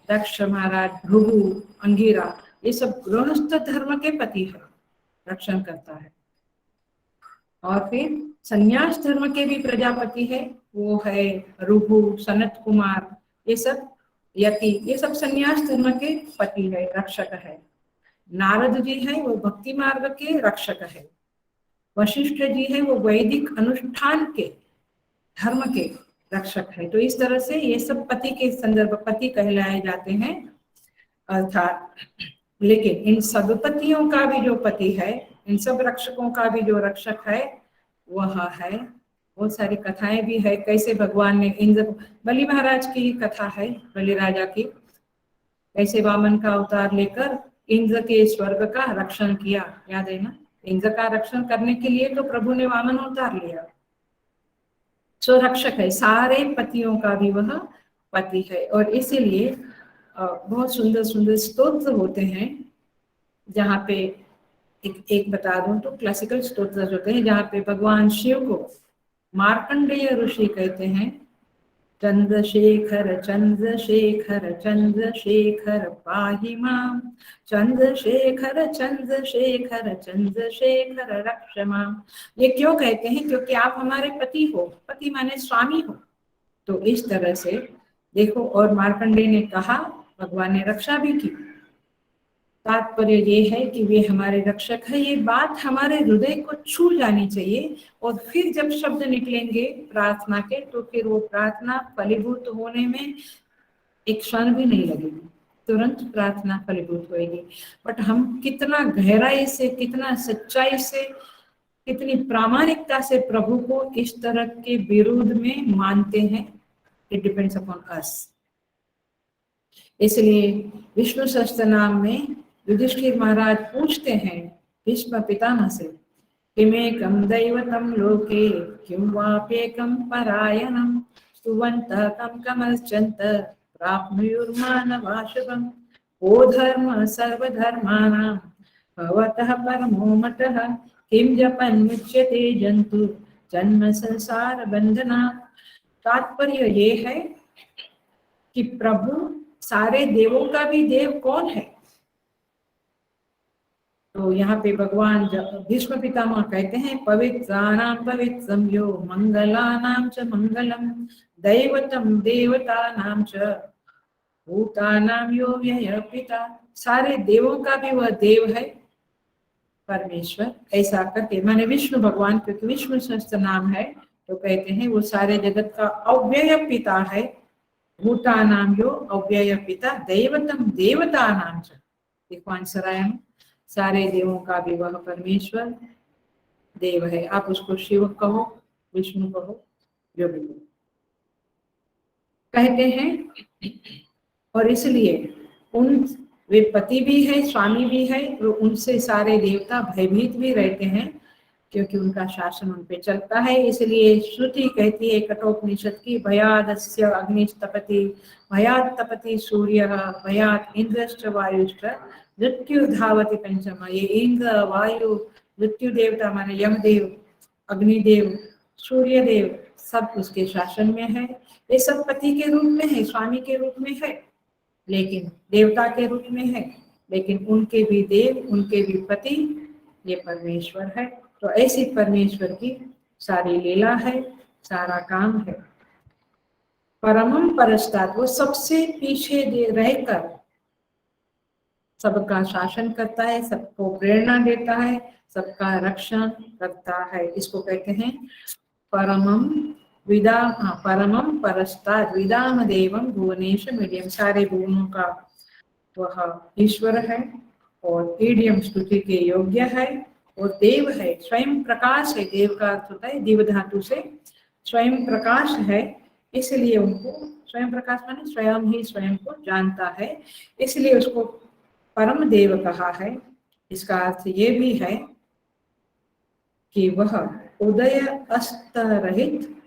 दक्ष महाराज, भृगु, अंगिरा, ये सब गृहस्थ धर्म के पति है, रक्षण करता है। और फिर संन्यास धर्म के भी प्रजापति है, वो है रुभु, सनत कुमार, ये सब यति, ये सब संन्यास धर्म के पति है, रक्षक है। नारद जी है, वो भक्ति मार्ग के रक्षक है। वशिष्ठ जी है, वो वैदिक अनुष्ठान के धर्म के रक्षक है। तो इस तरह से ये सब पति के संदर्भ पति कहलाए जाते हैं। अर्थात लेकिन इन सब पतियों का भी जो पति है, इन सब रक्षकों का भी जो रक्षक है वह है, बहुत सारी कथाएं भी है, कैसे भगवान ने इंद्र, बलि महाराज की कथा है, बलि राजा की, कैसे वामन का अवतार लेकर इंद्र के स्वर्ग का रक्षण किया, याद है ना। इंद्र का रक्षण करने के लिए तो प्रभु ने वामन अवतार लिया। सो रक्षक है, सारे पतियों का भी वह पति है। और इसीलिए बहुत सुंदर सुंदर स्तोत्र होते हैं जहाँ पे एक बता दूं तो क्लासिकल स्तोत्र होते हैं जहाँ पे भगवान शिव को मार्कंडेय ऋषि कहते हैं, चंद्रशेखर चंद्रशेखर चंद्रशेखर पाहि मां, चंद्रशेखर चंद्रशेखर चंद्रशेखर रक्ष मां। ये क्यों कहते हैं? क्योंकि आप हमारे पति हो, पति माने स्वामी हो। तो इस तरह से देखो, और मार्कंडेय ने कहा, भगवान ने रक्षा भी की। तात्पर्य ये है कि वे हमारे रक्षक है। ये बात हमारे हृदय को छू जानी चाहिए। और फिर जब शब्द निकलेंगे प्रार्थना के, तो फिर वो प्रार्थना फलीभूत होने में एक क्षण भी नहीं लगेगी, तुरंत प्रार्थना फलीभूत होगी। बट हम कितना गहराई से, कितना सच्चाई से, कितनी प्रामाणिकता से प्रभु को इस तरह के विरोध में मानते हैं, इट डिपेंड्स अपॉन अस। इसलिए विष्णु सहस्त्र नाम में युधिष्ठिर महाराज पूछते हैं भीष्म पितामह से, किमेकं दैवतं लोके किं वाप्येकं परायणं, स्तुवन्तः कं कमर्चन्त प्राप्नुयुर्मानवाः शुभम्। ओ धर्म सर्वधर्माणां भवतः परमो मतः, किं जपन्मुच्यते जन्तु जन्म संसार बंधना। तात्पर्य ये है कि प्रभु सारे देवों का भी देव कौन है? तो यहाँ पे भगवान भीष्म पितामह कहते हैं, पवित्राणां पवित्रं यो मंगलानां च मंगलम, दैवतम देवतानां च भूतानां यो व्यय पिता। सारे देवों का भी वह देव है परमेश्वर। ऐसा करके माने विष्णु भगवान, क्योंकि विष्णु सहस्त्र नाम है, तो कहते हैं वो सारे जगत का अव्यय पिता है। भूतानां यो अव्यय पिता, दैवतम देवतानां च। देखो आंसर आया, सारे देवों का भी वह परमेश्वर देव है। आप उसको शिव कहो, विष्णु कहो, जो भी कहते हैं। और इसलिए उन वे पति भी है, स्वामी भी है, तो उनसे सारे देवता भयभीत भी रहते हैं, क्योंकि उनका शासन उन पे चलता है। इसलिए श्रुति कहती है कठोपनिषद की, भयादस्य अग्निस्तपति, भयात् तपति सूर्य, भयात् इंद्रश्च वायुश्च मृत्यु धावति पंचम। ये इंद्र, वायु, मृत्यु देवता माने यमदेव, अग्निदेव, सूर्य देव, सब उसके शासन में है। ये सब पति के रूप में है, स्वामी के रूप में है, लेकिन देवता के रूप में है, लेकिन उनके भी देव, उनके भी पति ये परमेश्वर है। तो ऐसी परमेश्वर की सारी लीला है, सारा काम है। परमम परस्तात्, वो सबसे पीछे रहकर सबका शासन करता है, सबको प्रेरणा देता है, सबका रक्षण करता है। इसको कहते हैं परमम विदा, परमम परस्तात् विदाम देवम भुवनेश मीडियम। सारे भुवनों का वह ईश्वर है और ईडियम स्तुति के योग्य है और देव है, स्वयं प्रकाश है। देव का अर्थ होता है दिव्य धातु से, स्वयं प्रकाश है। इसलिए उनको स्वयं प्रकाश माने स्वयं ही स्वयं को जानता है, इसलिए उसको परम देव कहा है। इसका अर्थ ये भी है कि वह उदय अस्त रहित,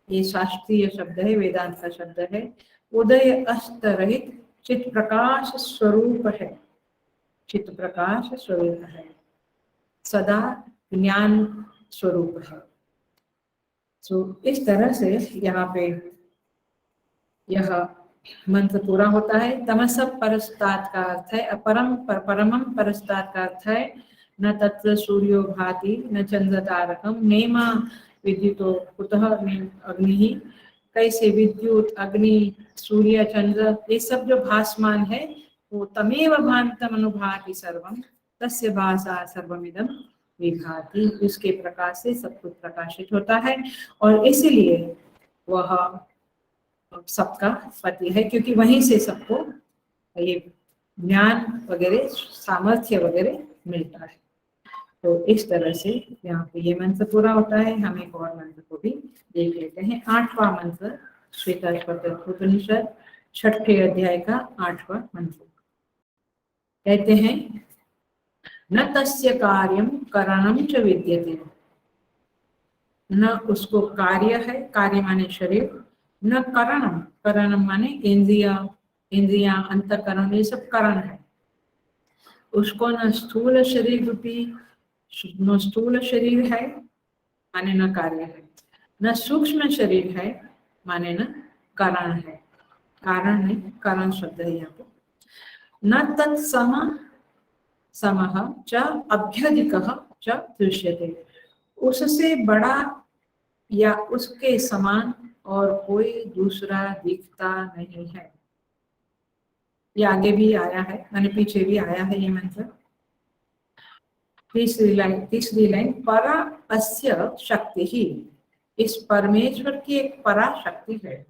ये शास्त्रीय शब्द है, वेदांत का शब्द है, उदय अस्त रहित चित प्रकाश स्वरूप है। चित प्रकाश स्वरूप है, सदा ज्ञान स्वरूप है। तो इस तरह से यहाँ पे यह मंत्र पूरा होता है। तमस परस्तात् का अर्थ है अपरम, परमम परस्तात् का अर्थ है न तत्र सूर्यो भाति न चंद्र तारकम, नेमा विद्युतो कुतः अग्नि। कैसे विद्युत, अग्नि, सूर्य, चंद्र, ये सब जो भासमान है वो तमेव भान्तम अनुभाति सर्वम, तस्य भासा सर्वमिदं विभाति। उसके प्रकाश से सब कुछ प्रकाशित होता है और इसलिए वह सबका पति है, क्योंकि वहीं से सबको ये ज्ञान वगैरह, सामर्थ्य वगैरह मिलता है। तो इस तरह से यहाँ पे ये मंत्र पूरा होता है। हम एक और मंत्र को भी देख लेते हैं। 8वां मंत्र श्वेताश्वतर उपनिषद 6ठे अध्याय का 8वां मंत्र। कहते हैं न तस्य कार्यम करणम च विद्यते, न उसको कार्य है, कार्य माने शरीर, न करणम, करणम माने इंद्रिया, इंद्रिया अंतकरण, ये सब करण है। उसको न स्थूल शरीर रूपी, न स्थूल शरीर है माने न कार्य है, न सूक्ष्म शरीर है माने न कारण है, कारण है, कारण शब्द है यहाँ पे। न तत्सम समः च अभ्यधिकः च दृश्यते, उससे बड़ा या उसके समान और कोई दूसरा दिखता नहीं है। ये आगे भी आया है, मैंने पीछे भी आया है ये मंत्र। तीसरी लाइन परा अस्य शक्ति ही, इस परमेश्वर की एक परा शक्ति है।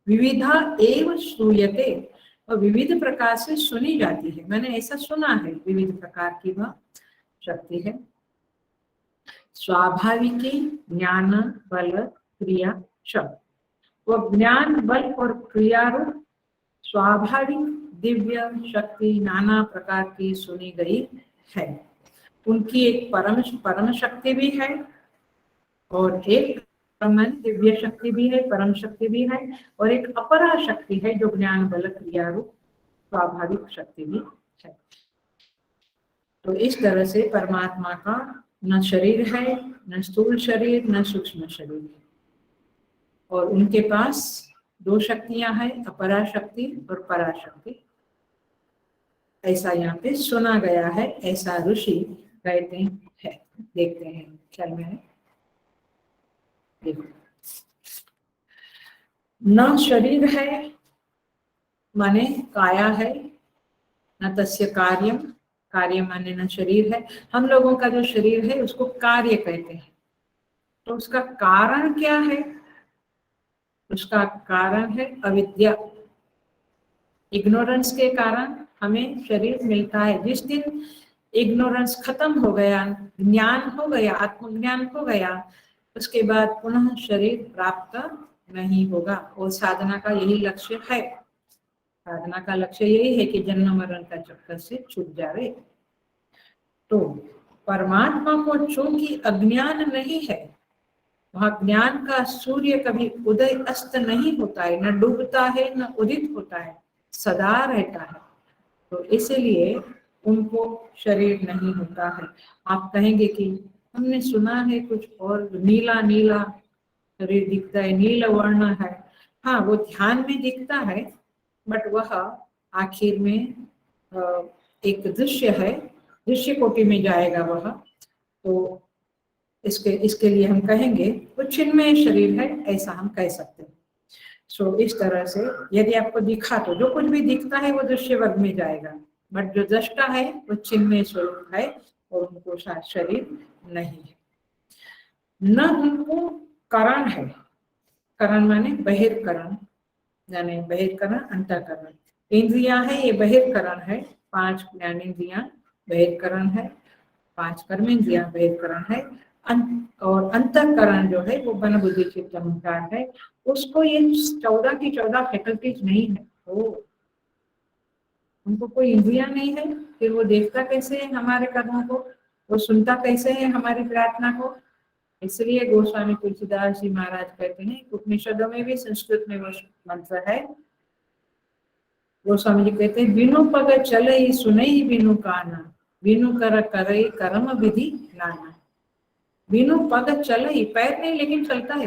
विविधा एव श्रूयते, और विविध प्रकार से सुनी जाती है, मैंने ऐसा सुना है, विविध प्रकार की वह शक्ति है। स्वाभाविकी ज्ञान बल क्रिया शब्द, वो ज्ञान बल और क्रिया रूप स्वाभाविक दिव्य शक्ति नाना प्रकार की सुनी गई है। उनकी एक परम शक्ति भी है और एक परम दिव्य शक्ति भी है, परम शक्ति भी है, और एक अपरा शक्ति है जो ज्ञान बल क्रिया रूप स्वाभाविक शक्ति भी है। तो इस तरह से परमात्मा का न शरीर है, न स्थूल शरीर, न सूक्ष्म शरीर, और उनके पास दो शक्तियां हैं, अपरा शक्ति और पराशक्ति। ऐसा यहाँ पे सुना गया है, ऐसा ऋषि कहते हैं। देखते हैं चल में, देखो न शरीर है माने काया है, न तस्य कार्यम, कार्य माने न शरीर है। हम लोगों का जो शरीर है उसको कार्य कहते हैं, तो उसका कारण क्या है? उसका कारण है अविद्या, इग्नोरेंस के कारण हमें शरीर मिलता है। जिस दिन इग्नोरेंस खत्म हो गया, ज्ञान हो गया, आत्मज्ञान हो गया, उसके बाद पुनः शरीर प्राप्त नहीं होगा। और साधना का यही लक्ष्य है, साधना का लक्ष्य यही है कि जन्म मरण का चक्कर से छूट जाए। तो परमात्मा को चूंकि अज्ञान नहीं है, वहां ज्ञान का सूर्य कभी उदय अस्त नहीं होता है, न डूबता है न उदित होता है, सदा रहता है। तो इसलिए उनको शरीर नहीं होता है। आप कहेंगे कि हमने सुना है कुछ और नीला नीला शरीर दिखता है, नील वर्ण है। हाँ, वो ध्यान में दिखता है, बट वह आखिर में एक दृश्य है, दृश्य कोटि में जाएगा वह। तो इसके लिए हम कहेंगे वो चिन्मय शरीर है, ऐसा हम कह सकते हैं। सो इस तरह से यदि आपको दिखा तो जो कुछ भी दिखता है वो दृश्य वर्ग में जाएगा, बट जो दृष्टा है वो चिन्मय स्वरूप है और उनको शरीर नहीं है। न उनको करण है, करण माने बहिर्करण, यानी बहिर्करण अंतःकरण। इंद्रिया है ये बहिर्करण है, 5 ज्ञानेंद्रियां बहिर्करण है, 5 कर्मेंद्रियां बहिर्करण है, और अंतःकरण जो है वो मन बुद्धि चित्त अहंकार है। उसको ये 14 की 14 फैकल्टीज नहीं है, तो उनको कोई इंद्रिया नहीं है, फिर वो देखता कैसे है हमारे कर्मों को, वो सुनता कैसे है हमारी प्रार्थना को। इसलिए गोस्वामी तुलसीदास जी महाराज कहते हैं, उपनिषदों में भी संस्कृत में वो मंत्र है। गोस्वामी जी कहते हैं, बिनु पग चलई सुनई बिनु काना, बिनु कर करई कर्म विधि नाना। बिनु पग चलई, पैर नहीं लेकिन चलता है,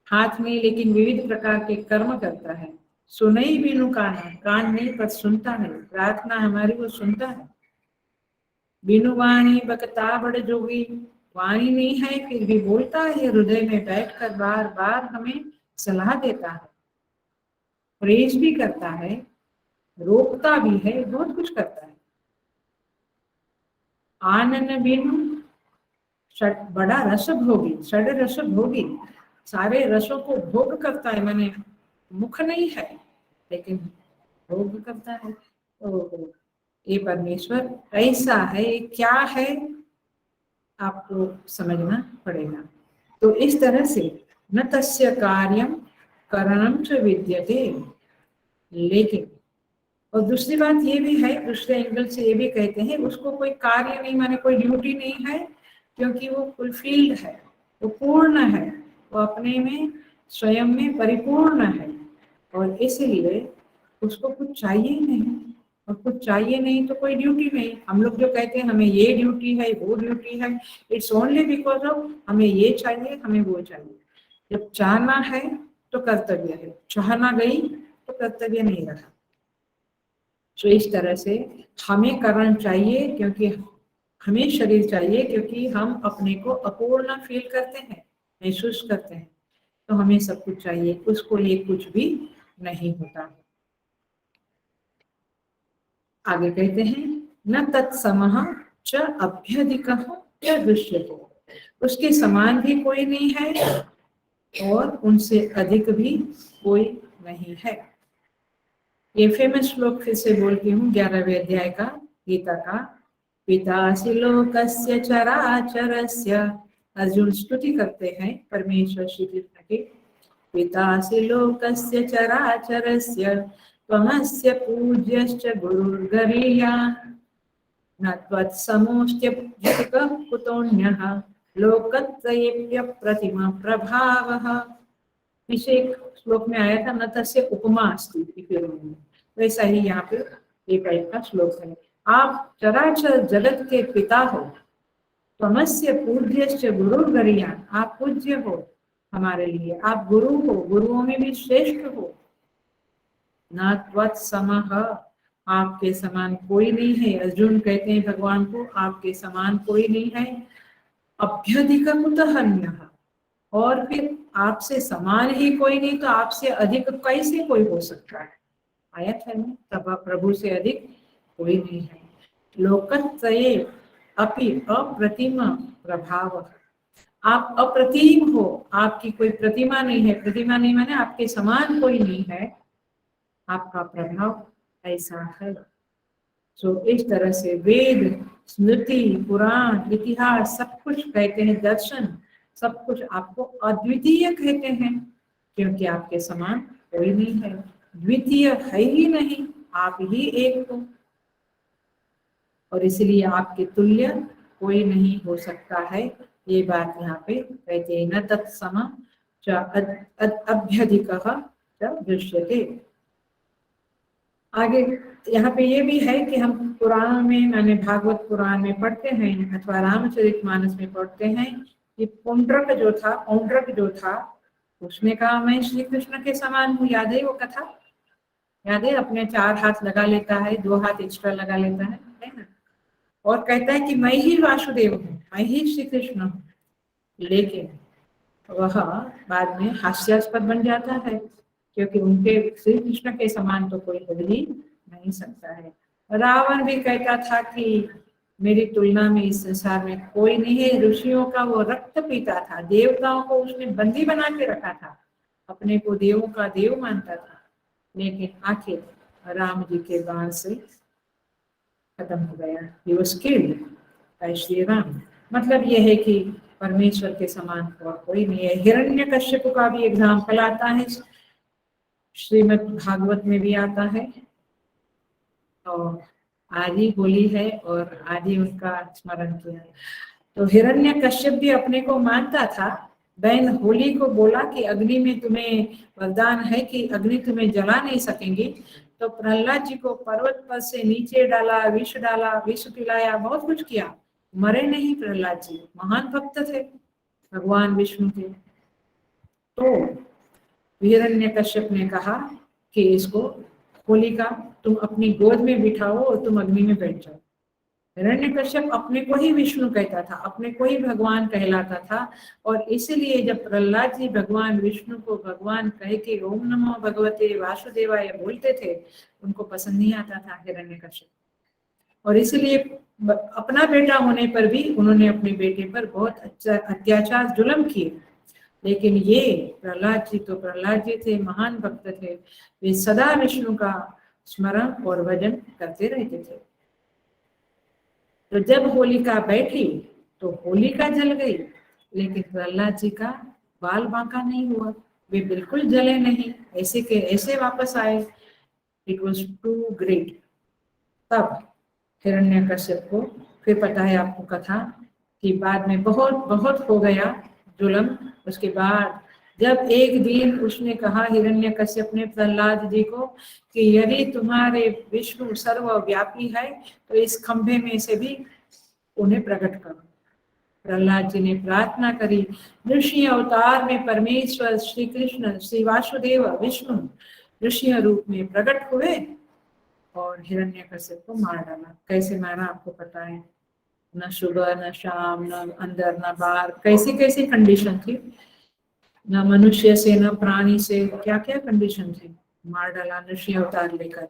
हाथ नहीं लेकिन विविध प्रकार के कर्म करता है। सुनई बिनु काना, कान नहीं पर सुनता है, प्रार्थना हमारी वो सुनता है। बिनु वाणी बकता बड़ जोगी, वाणी नहीं है फिर भी बोलता है, हृदय में बैठकर बार बार हमें सलाह देता है, प्रेज भी करता है, रोकता भी है, बहुत कुछ करता है। आनन बिनु बड़ा रस भोगी, षड रस भोगी, सारे रसों को भोग करता है, माने मुख नहीं है लेकिन भोग करता है। तो ये परमेश्वर ऐसा है, क्या है आपको समझना पड़ेगा। तो इस तरह से न तस्य कार्यम करणम च विद्यते, लेकिन और दूसरी बात ये भी है, दूसरे एंगल से ये भी कहते हैं, उसको कोई कार्य नहीं, माने कोई ड्यूटी नहीं है, क्योंकि वो फुलफिल्ड है, वो पूर्ण है, वो अपने में स्वयं में परिपूर्ण है, और इसलिए उसको कुछ चाहिए नहीं, और कुछ चाहिए नहीं तो कोई ड्यूटी नहीं। हम लोग जो कहते हैं हमें ये ड्यूटी है, वो ड्यूटी है, इट्स ओनली बिकॉज ऑफ हमें ये चाहिए, हमें वो चाहिए। जब चाहना है तो कर्तव्य है, चाहना गई तो कर्तव्य नहीं रहा। तो इस तरह से हमें करण चाहिए, क्योंकि हमें शरीर चाहिए, क्योंकि हम अपने को अपूर्ण फील करते हैं, महसूस करते हैं, तो हमें सब कुछ चाहिए, उसको ये कुछ भी नहीं होता। आगे कहते हैं न तत्समः च अभ्यधिकः च दृश्यते, उसके समान भी कोई नहीं है और उनसे अधिक भी कोई नहीं है। ये फेमस श्लोक फिर से बोलती हूँ, 11वें अध्याय का, गीता का। पितासि लोकस्य चराचरस्य, अर्जुन स्तुति करते हैं परमेश्वर श्री कृष्ण के। पितासि लोकस्य चराचरस्य त्वमस्य पूज्यश्च गुरुर्गरीयान्, न त्वत्समोऽस्त्यभ्यधिकः कुतोऽन्यः लोकत्रयेऽप्यप्रतिम प्रभावः। पीछे एक श्लोक में आया था न तस्य उपमा अस्ति, वैसा ही यहाँ पे एक टाइप का श्लोक है। आप चराचर जगत के पिता हो, त्वमस्य पूज्यश्च गुरुर्गरीयान्, आप पूज्य हो हमारे लिए, आप गुरु हो, गुरुओं में भी श्रेष्ठ हो। न त्वत्समः, आपके समान कोई नहीं है। अर्जुन कहते हैं भगवान को, आपके समान कोई नहीं है। अभ्यधिकः कुतः अन्यः, और फिर आपसे समान ही कोई नहीं तो आपसे अधिक कैसे कोई हो सकता है। आयत है ना, प्रभु से अधिक कोई नहीं है। लोकत्रये अपि अप्रतिम प्रभाव, आप अप्रतिम हो, आपकी कोई प्रतिमा नहीं है। प्रतिमा नहीं माने आपके समान कोई नहीं है, आपका प्रभाव ऐसा है। तो इस तरह से वेद, स्मृति, पुराण, इतिहास सब कुछ कहते हैं, दर्शन सब कुछ आपको अद्वितीय कहते हैं, क्योंकि आपके समान कोई नहीं है, द्वितीय है ही नहीं, आप ही एक हो, और इसलिए आपके तुल्य कोई नहीं हो सकता है। ये बात यहाँ पे कहते हैं न तत्सम च अभ्यधिकः च दृश्यते। आगे यहाँ पे ये भी है कि हम पुराण में, मैंने भागवत पुराण में पढ़ते हैं अथवा रामचरितमानस में पढ़ते हैं कि पौंड्रक जो था उसने कहा मैं श्री कृष्ण के समान हूँ। याद है वो कथा? याद है? अपने 4 हाथ लगा लेता है, 2 हाथ एक्स्ट्रा लगा लेता है ना, और कहता है कि मैं ही वासुदेव हूँ, मैं ही श्री कृष्ण हूँ। लेकिन वह बाद में हास्यास्पद बन जाता है, क्योंकि उनके श्री कृष्ण के समान तो कोई हो ही नहीं सकता है। रावण भी कहता था कि मेरी तुलना में इस संसार में कोई नहीं है। ऋषियों का वो रक्त पीता था, देवताओं को उसने बंदी बना के रखा था, अपने को देवों का देव मानता था, लेकिन आखिर राम जी के बाण से खत्म हो गया। He was killed by Shri Ram. मतलब यह है कि परमेश्वर के समान और कोई नहीं है। हिरण्यकश्यप का भी एग्जाम्पल आता है, श्रीमद् भागवत में भी आता है, और आदि होली है और आदि उनका स्मरण किया। तो हिरण्यकश्यप भी अपने को मानता था। बहन होली को बोला कि अग्नि में तुम्हें वरदान है कि अग्नि तुम्हें जला नहीं सकेंगी, तो प्रहलाद जी को पर्वत पर से नीचे डाला, विष पिलाया, बहुत कुछ किया, मरे नहीं प्रहलाद जी, महान भक्त थे भगवान विष्णु के। तो हिरण्यकश्यप ने कहा कि इसको होलिका तुम अपनी गोद में बिठाओ और तुम अग्नि में बैठ जाओ। हिरण्यकश्यप अपने को ही विष्णु कहता था, अपने को ही भगवान कहलाता था, और इसलिए जब प्रहलाद जी भगवान विष्णु को भगवान कह के ओम नमो भगवते वासुदेवाय बोलते थे, उनको पसंद नहीं आता था हिरण्यकश्यप, और इसलिए अपना बेटा होने पर भी उन्होंने अपने बेटे पर बहुत अत्याचार जुल्म किए। लेकिन ये प्रहलाद जी तो प्रहलाद जी थे, महान भक्त थे, वे सदा विष्णु का स्मरण और भजन करते रहते थे। तो जब होलिका बैठी तो होलिका जल गई, लेकिन प्रहलाद जी का बाल बांका नहीं हुआ, वे बिल्कुल जले नहीं, ऐसे के ऐसे वापस आए। It was too great. तब हिरण्यकश्यप को फिर पता है आपको कथा कि बाद में बहुत बहुत हो गया जुल्म। उसके बाद जब एक दिन उसने कहा हिरण्यकश्यप ने प्रहलाद जी को कि यदि तुम्हारे विष्णु सर्वव्यापी है तो इस खंभे में से भी उन्हें प्रकट करो। प्रहलाद जी ने प्रार्थना करी। ऋषि अवतार में परमेश्वर श्री कृष्ण श्री वासुदेव विष्णु ऋषि रूप में प्रकट हुए और हिरण्यकश्यप को मार डाला। कैसे मारा आपको पता है, न सुबह न शाम, न अंदर न बाहर, कैसी कैसी कंडीशन थी, न मनुष्य से न प्राणी से, क्या क्या कंडीशन थी, मार डाला ऋषि अवतार लेकर।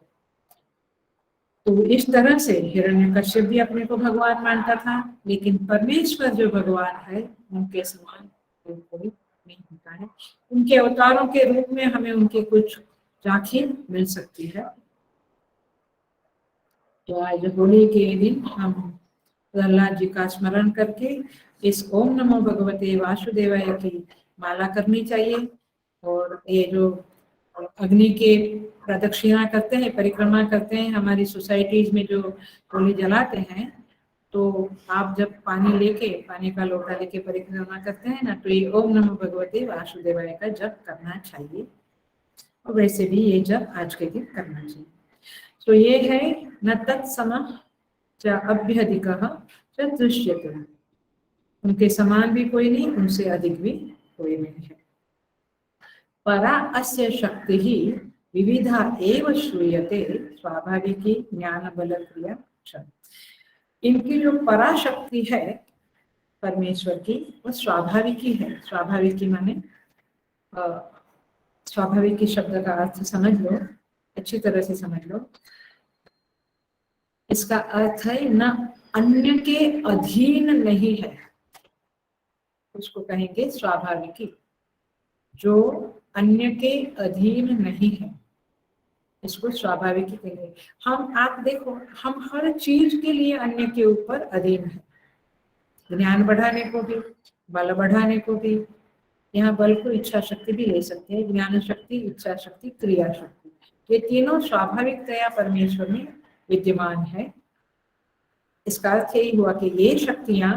तो इस तरह से हिरण्यकश्यप भी अपने को भगवान मानता था, लेकिन परमेश्वर जो भगवान है उनके समान कोई नहीं होता है। उनके अवतारों के रूप में हमें उनके कुछ झांकी मिल सकती है। तो आज होली के दिन हम प्रहलाद जी का स्मरण करके इस ओम नमो भगवते वासुदेवाय की माला करनी चाहिए। और ये जो अग्नि के प्रदक्षिणा करते हैं, परिक्रमा करते हैं, हमारी सोसाइटीज में जो होली जलाते हैं, तो आप जब पानी का लोटा लेके परिक्रमा करते हैं ना, तो ये ओम नमो भगवते वासुदेवाय का जप करना चाहिए। और वैसे भी ये जप आज के दिन करना चाहिए। तो ये है न तत्समः च अभ्यधिकः च दृश्यते, उनके समान भी कोई नहीं, उनसे अधिक भी कोई नहीं है। परा अस्य शक्ति ही विविधा एव श्रूयते स्वाभाविकी ज्ञान बल क्रिया च। इनकी जो पराशक्ति है परमेश्वर की, वो स्वाभाविकी है। स्वाभाविकी माने स्वाभाविकी शब्द का अर्थ समझ लो, अच्छी तरह से समझ लो। इसका अर्थ है न अन्य के अधीन नहीं है, उसको कहेंगे स्वाभाविकी। जो अन्य के अधीन नहीं है, इसको स्वाभाविकी कहेंगे। आप देखो, हम हर चीज के लिए अन्य के ऊपर अधीन है। ज्ञान बढ़ाने को भी, बल बढ़ाने को भी। यहाँ बल को इच्छा शक्ति भी ले सकते हैं, ज्ञान शक्ति, इच्छा शक्ति, क्रिया शक्ति, ये तीनों स्वाभाविकतया परमेश्वर में विद्यमान है। इसका अर्थ यही हुआ कि ये शक्तियां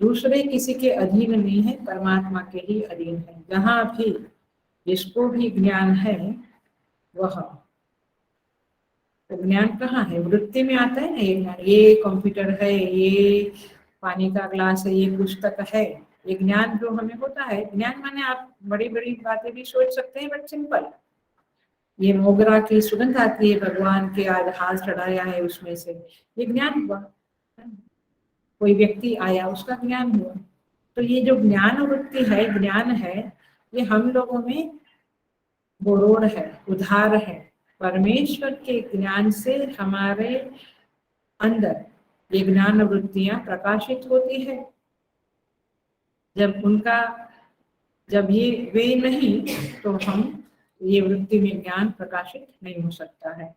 दूसरे किसी के अधीन नहीं है, परमात्मा के ही अधीन है। जहां भी जिसको भी ज्ञान है वह, तो ज्ञान कहाँ है, वृत्ति में आता है ना ये ज्ञान। ये कंप्यूटर है, ये पानी का ग्लास है, ये पुस्तक है, ये ज्ञान जो हमें होता है। ज्ञान माने आप बड़ी बड़ी बातें भी सोच सकते हैं, बट सिंपल। ये मोगरा की सुगंध आती है, भगवान के आज हाथ चढ़ाया है उसमें से, ये ज्ञान हुआ। कोई व्यक्ति आया, उसका ज्ञान हुआ। तो ये जो ज्ञान वृत्ति है, ज्ञान है, ये हम लोगों में बोरोड है, उधार है। परमेश्वर के ज्ञान से हमारे अंदर ये ज्ञान वृत्तियां प्रकाशित होती है। जब ये वे नहीं, तो हम ये वृत्ति में ज्ञान प्रकाशित नहीं हो सकता है।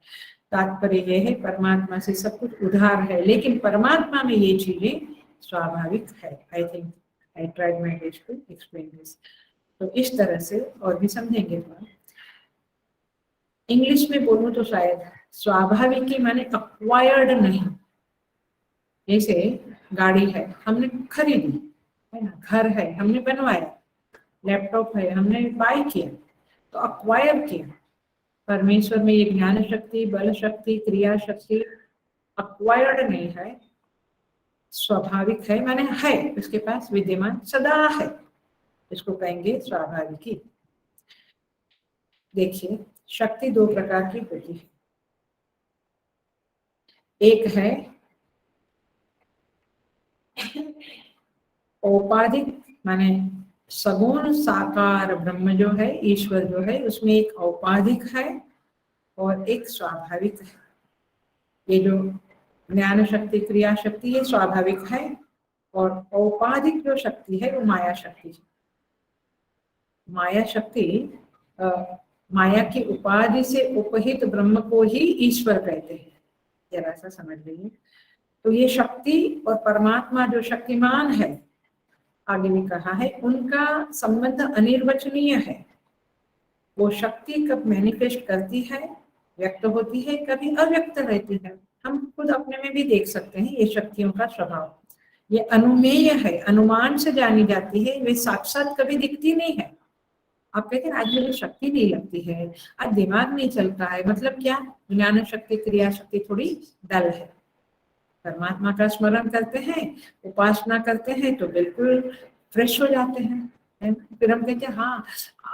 तात्पर्य यह है, परमात्मा से सब कुछ उधार है, लेकिन परमात्मा में ये चीजें स्वाभाविक है। I think I tried my best to explain this. तो इस तरह से और भी समझेंगे थोड़ा। इंग्लिश में बोलूं तो शायद स्वाभाविक माने अक्वायर्ड नहीं। जैसे गाड़ी है, हमने खरीदी है ना, घर है, हमने बनवाया, लैपटॉप है, हमने बाय किया, तो अक्वायर किया। परमेश्वर में ये ज्ञान शक्ति, बल शक्ति, क्रिया शक्ति अक्वायर्ड नहीं है, स्वाभाविक है, माने है, उसके पास विद्यमान सदा है। इसको कहेंगे स्वाभाविकी। देखिए, शक्ति दो प्रकार की होती है। एक है औपाधिक, माने सगुण साकार ब्रह्म जो है, ईश्वर जो है, उसमें एक औपाधिक है और एक स्वाभाविक है। ये जो ज्ञान शक्ति, क्रिया शक्ति, ये स्वाभाविक है, और औपाधिक जो शक्ति है वो माया शक्ति है। माया शक्ति, माया की उपाधि से उपहित ब्रह्म को ही ईश्वर कहते हैं, जरा सा समझ लीजिए। तो ये शक्ति और परमात्मा जो शक्तिमान है, आगे भी कहा है, उनका संबंध अनिर्वचनीय है। वो शक्ति कब मैनिफेस्ट करती है, व्यक्त होती है, कभी अव्यक्त रहती है। हम खुद अपने में भी देख सकते हैं ये शक्तियों का स्वभाव। ये अनुमेय है, अनुमान से जानी जाती है, वे साक्षात कभी दिखती नहीं है। आप कहते हैं आज मुझे शक्ति नहीं लगती है, आज दिमाग नहीं चलता है, मतलब क्या? ज्ञान शक्ति, क्रिया शक्ति थोड़ी डल है। परमात्मा का स्मरण करते हैं, उपासना करते हैं तो बिल्कुल फ्रेश हो जाते हैं, है ना? फिर हम कहते हैं हाँ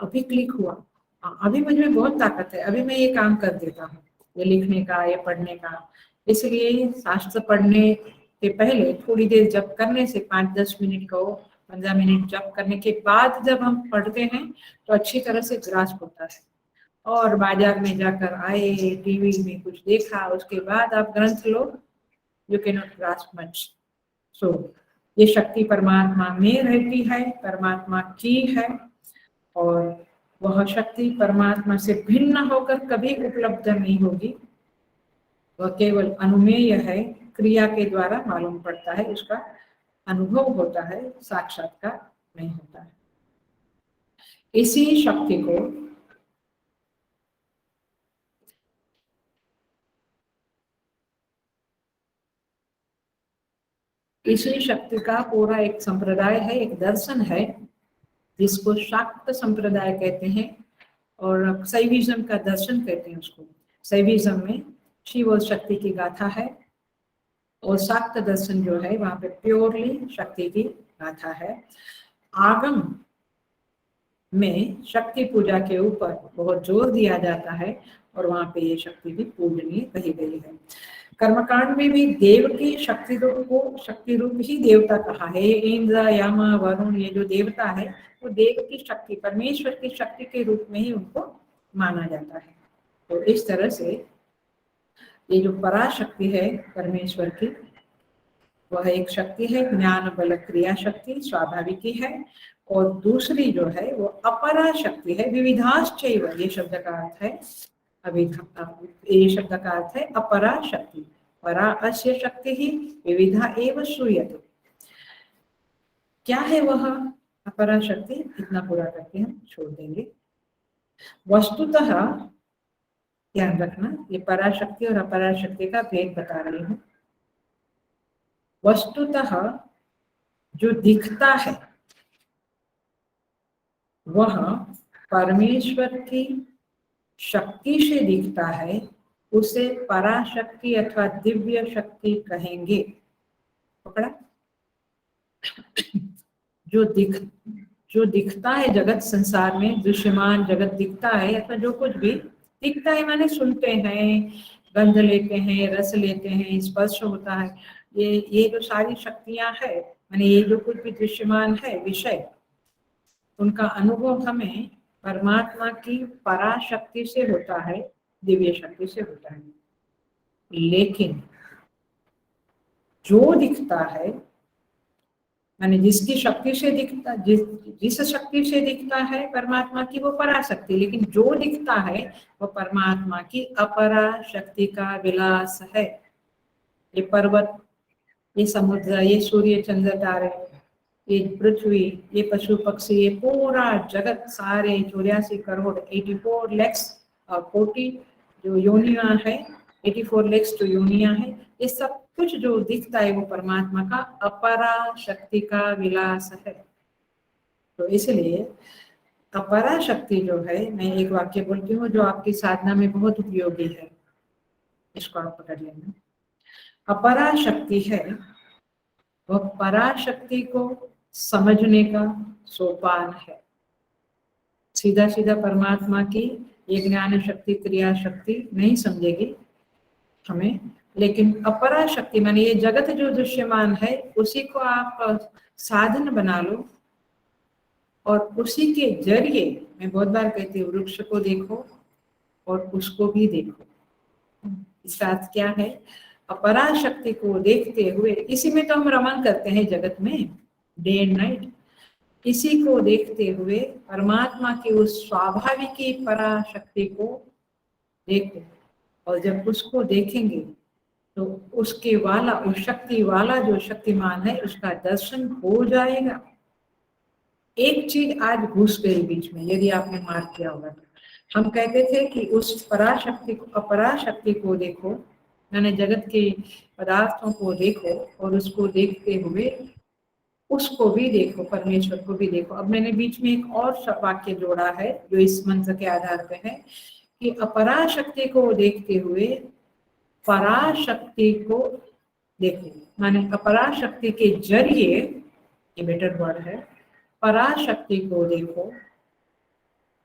अभी क्लिक हुआ, अभी मुझ में बहुत ताकत है, अभी मैं ये काम कर देता हूँ, ये लिखने का, ये पढ़ने का। इसलिए शास्त्र पढ़ने के पहले थोड़ी देर जप करने से 5-10 मिनट को 15 मिनट जप करने के बाद जब हम पढ़ते हैं तो अच्छी तरह से ग्रास्प होता है। और बाजार में जाकर आए, टीवी में कुछ देखा, उसके बाद आप ग्रंथ लो, you can not grasp much. So ये शक्ति परमात्मा में रहती है, परमात्मा की है, और वह शक्ति परमात्मा से भिन्न होकर कभी उपलब्ध नहीं होगी। वह केवल अनुमेय है, क्रिया के द्वारा मालूम पड़ता है, उसका अनुभव होता है, साक्षात्कार नहीं होता है। इसी शक्ति को इसी शक्ति का पूरा एक संप्रदाय है, एक दर्शन है, जिसको शाक्त संप्रदाय कहते हैं, और शैविज्म का दर्शन कहते हैं उसको। शैविज्म में शिव और शक्ति की गाथा है, और शाक्त दर्शन जो है वहां पे प्योरली शक्ति की गाथा है। आगम में शक्ति पूजा के ऊपर बहुत जोर दिया जाता है, और वहां पे ये शक्ति भी पूजनीय कही गई है। कर्मकांड में भी देव की शक्ति रूप को शक्ति रूप ही देवता कहा है। इंद्र, यम, वरुण, ये जो देवता है वो देव की शक्ति, परमेश्वर की शक्ति के रूप में ही उनको माना जाता है। तो इस तरह से ये जो पराशक्ति है परमेश्वर की, वह एक शक्ति है, ज्ञान बल क्रिया शक्ति स्वाभाविक ही है। और दूसरी जो है वो अपरा शक्ति है, विविधाश्चैव, ये शब्द का अर्थ है ये शब्द का अर्थ है अपरा शक्ति। परा अस्य शक्ति ही विविधा एव श्रूयते। क्या है वह अपरा शक्ति? इतना पूरा करके हम छोड़ देंगे। वस्तुतः ध्यान रखना, ये पराशक्ति और अपराशक्ति का भेद बता रही हूँ। वस्तुतः जो दिखता है वह परमेश्वर की शक्ति से दिखता है, उसे पराशक्ति अथवा दिव्य शक्ति कहेंगे। पकड़ा? जो दिखता है जगत, संसार में दृश्यमान जगत दिखता है, अथवा जो कुछ भी दिखता है माने सुनते हैं, गंध लेते हैं, रस लेते हैं, स्पर्श होता है, ये जो सारी शक्तियां है, माने ये जो कुछ भी दृश्यमान है विषय, उनका अनुभव हमें परमात्मा की पराशक्ति से होता है, दिव्य शक्ति से होता है। लेकिन जो दिखता है, माने जिसकी शक्ति से दिखता, जिस शक्ति से दिखता है परमात्मा की, वो पराशक्ति, लेकिन जो दिखता है वो परमात्मा की अपरा शक्ति का विलास है। ये पर्वत, ये समुद्र, ये सूर्य चंद्र तारे, ये पृथ्वी, ये पशु पक्षी, ये पूरा जगत, सारे 84 करोड़ 84 लाख कोटि जो योनियां है, 84 लाख जो योनियां है, ये सब कुछ जो दिखता है वो परमात्मा का अपरा शक्ति का विलास है। तो इसलिए अपरा शक्ति जो है, मैं एक वाक्य बोलती हूँ जो आपकी साधना में बहुत उपयोगी है, इसको आप पकड़ लेना। अपरा शक्ति है वह पराशक्ति को समझने का सोपान है। सीधा सीधा परमात्मा की ये ज्ञान शक्ति क्रिया शक्ति नहीं समझेगी हमें, लेकिन अपरा शक्ति माने ये जगत जो दृश्यमान है उसी को आप साधन बना लो, और उसी के जरिए, मैं बहुत बार कहती हूँ, वृक्ष को देखो और उसको भी देखो। इसका अर्थ क्या है? अपरा शक्ति को देखते हुए, इसी में तो हम रमन करते हैं जगत में डे एंड नाइट, इसी को देखते हुए परमात्मा की उस स्वाभाविक पराशक्ति को देखो, और जब उसको देखेंगे तो उसके वाला, उस शक्ति वाला जो शक्तिमान है उसका दर्शन हो जाएगा। एक चीज आज घुस गई बीच में, यदि आपने मार्क किया होगा, हम कहते थे कि उस पराशक्ति को अपराशक्ति को देखो, यानी जगत के पदार्थों को देखो और उसको देखते हुए उसको भी देखो, परमेश्वर को भी देखो। अब मैंने बीच में एक और वाक्य जोड़ा है जो इस मंत्र के आधार पे है कि अपराशक्ति को देखते हुए पराशक्ति को देखो, माने अपराशक्ति के जरिए, ये बेटर वर्ड है, पराशक्ति को देखो।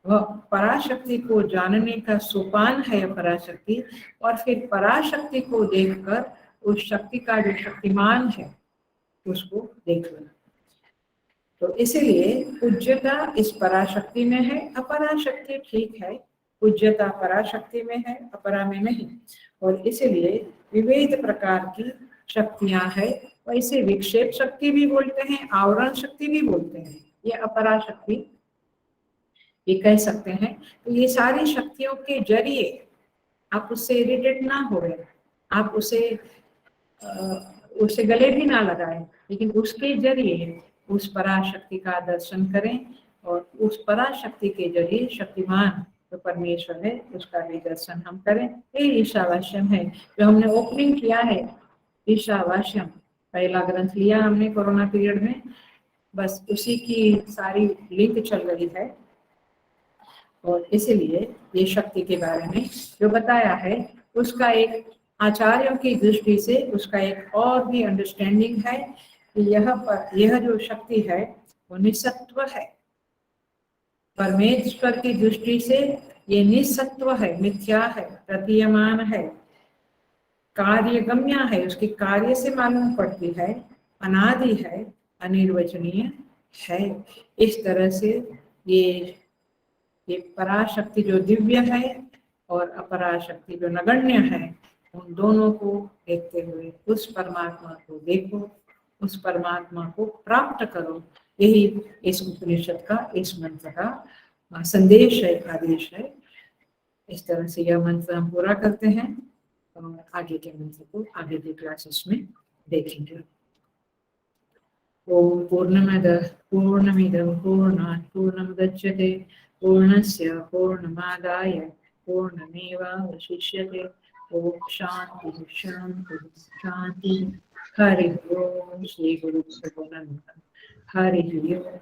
वह पराशक्ति को जानने का सोपान है पराशक्ति, और फिर पराशक्ति को देखकर उस शक्ति का जो शक्तिमान है उसको देख लेना। तो इसीलिए पूज्यता इस पराशक्ति में है, अपराशक्ति ठीक है, पूज्यता पराशक्ति में है, अपरा में नहीं। और इसीलिए विविध प्रकार की शक्तियां है, वैसे विक्षेप शक्ति भी बोलते हैं, आवरण शक्ति भी बोलते हैं, ये अपराशक्ति ये कह सकते हैं। तो ये सारी शक्तियों के जरिए आप उससे इरिटेट ना हो रहे, आप उसे गले भी ना लगाएं, लेकिन उसके जरिए उस पराशक्ति का दर्शन करें और उस पराशक्ति के जरिए शक्तिमान जो परमेश्वर है उसका भी दर्शन हम करें। ये ईशावास्यम है जो हमने ओपनिंग किया है। ईशावास्यम पहला ग्रंथ लिया हमने कोरोना पीरियड में, बस उसी की सारी लिंक चल रही है। और इसीलिए ये शक्ति के बारे में जो बताया है उसका एक आचार्यों की दृष्टि से उसका एक और भी अंडरस्टैंडिंग है कि यह जो शक्ति है वो निसत्व है। परमेश्वर की दृष्टि से ये निसत्व है, मिथ्या है, प्रतीयमान है, कार्यगम्य है, उसके कार्य से मालूम पड़ती है, अनादि है, अनिर्वचनीय है। इस तरह से ये पराशक्ति जो दिव्य है और अपराशक्ति जो नगण्य है, उन दोनों को देखते हुए उस परमात्मा को देखो, उस परमात्मा को प्राप्त करो। यही इस उपनिषद का, इस मंत्र का संदेश है, आदेश है। इस तरह से यह मंत्र हम पूरा करते हैं और आगे के मंत्र को आगे के क्लासेस में देखेंगे। ओम पूर्णमदः पूर्णमिदं पूर्णात् पूर्णमुदच्यते पूर्णस्य पूर्णमादाय पूर्णमेवावशिष्यते। ओम शांति शांति शांति। हरि ओम। श्री गुरुभ्यो नमः। हरि ओम।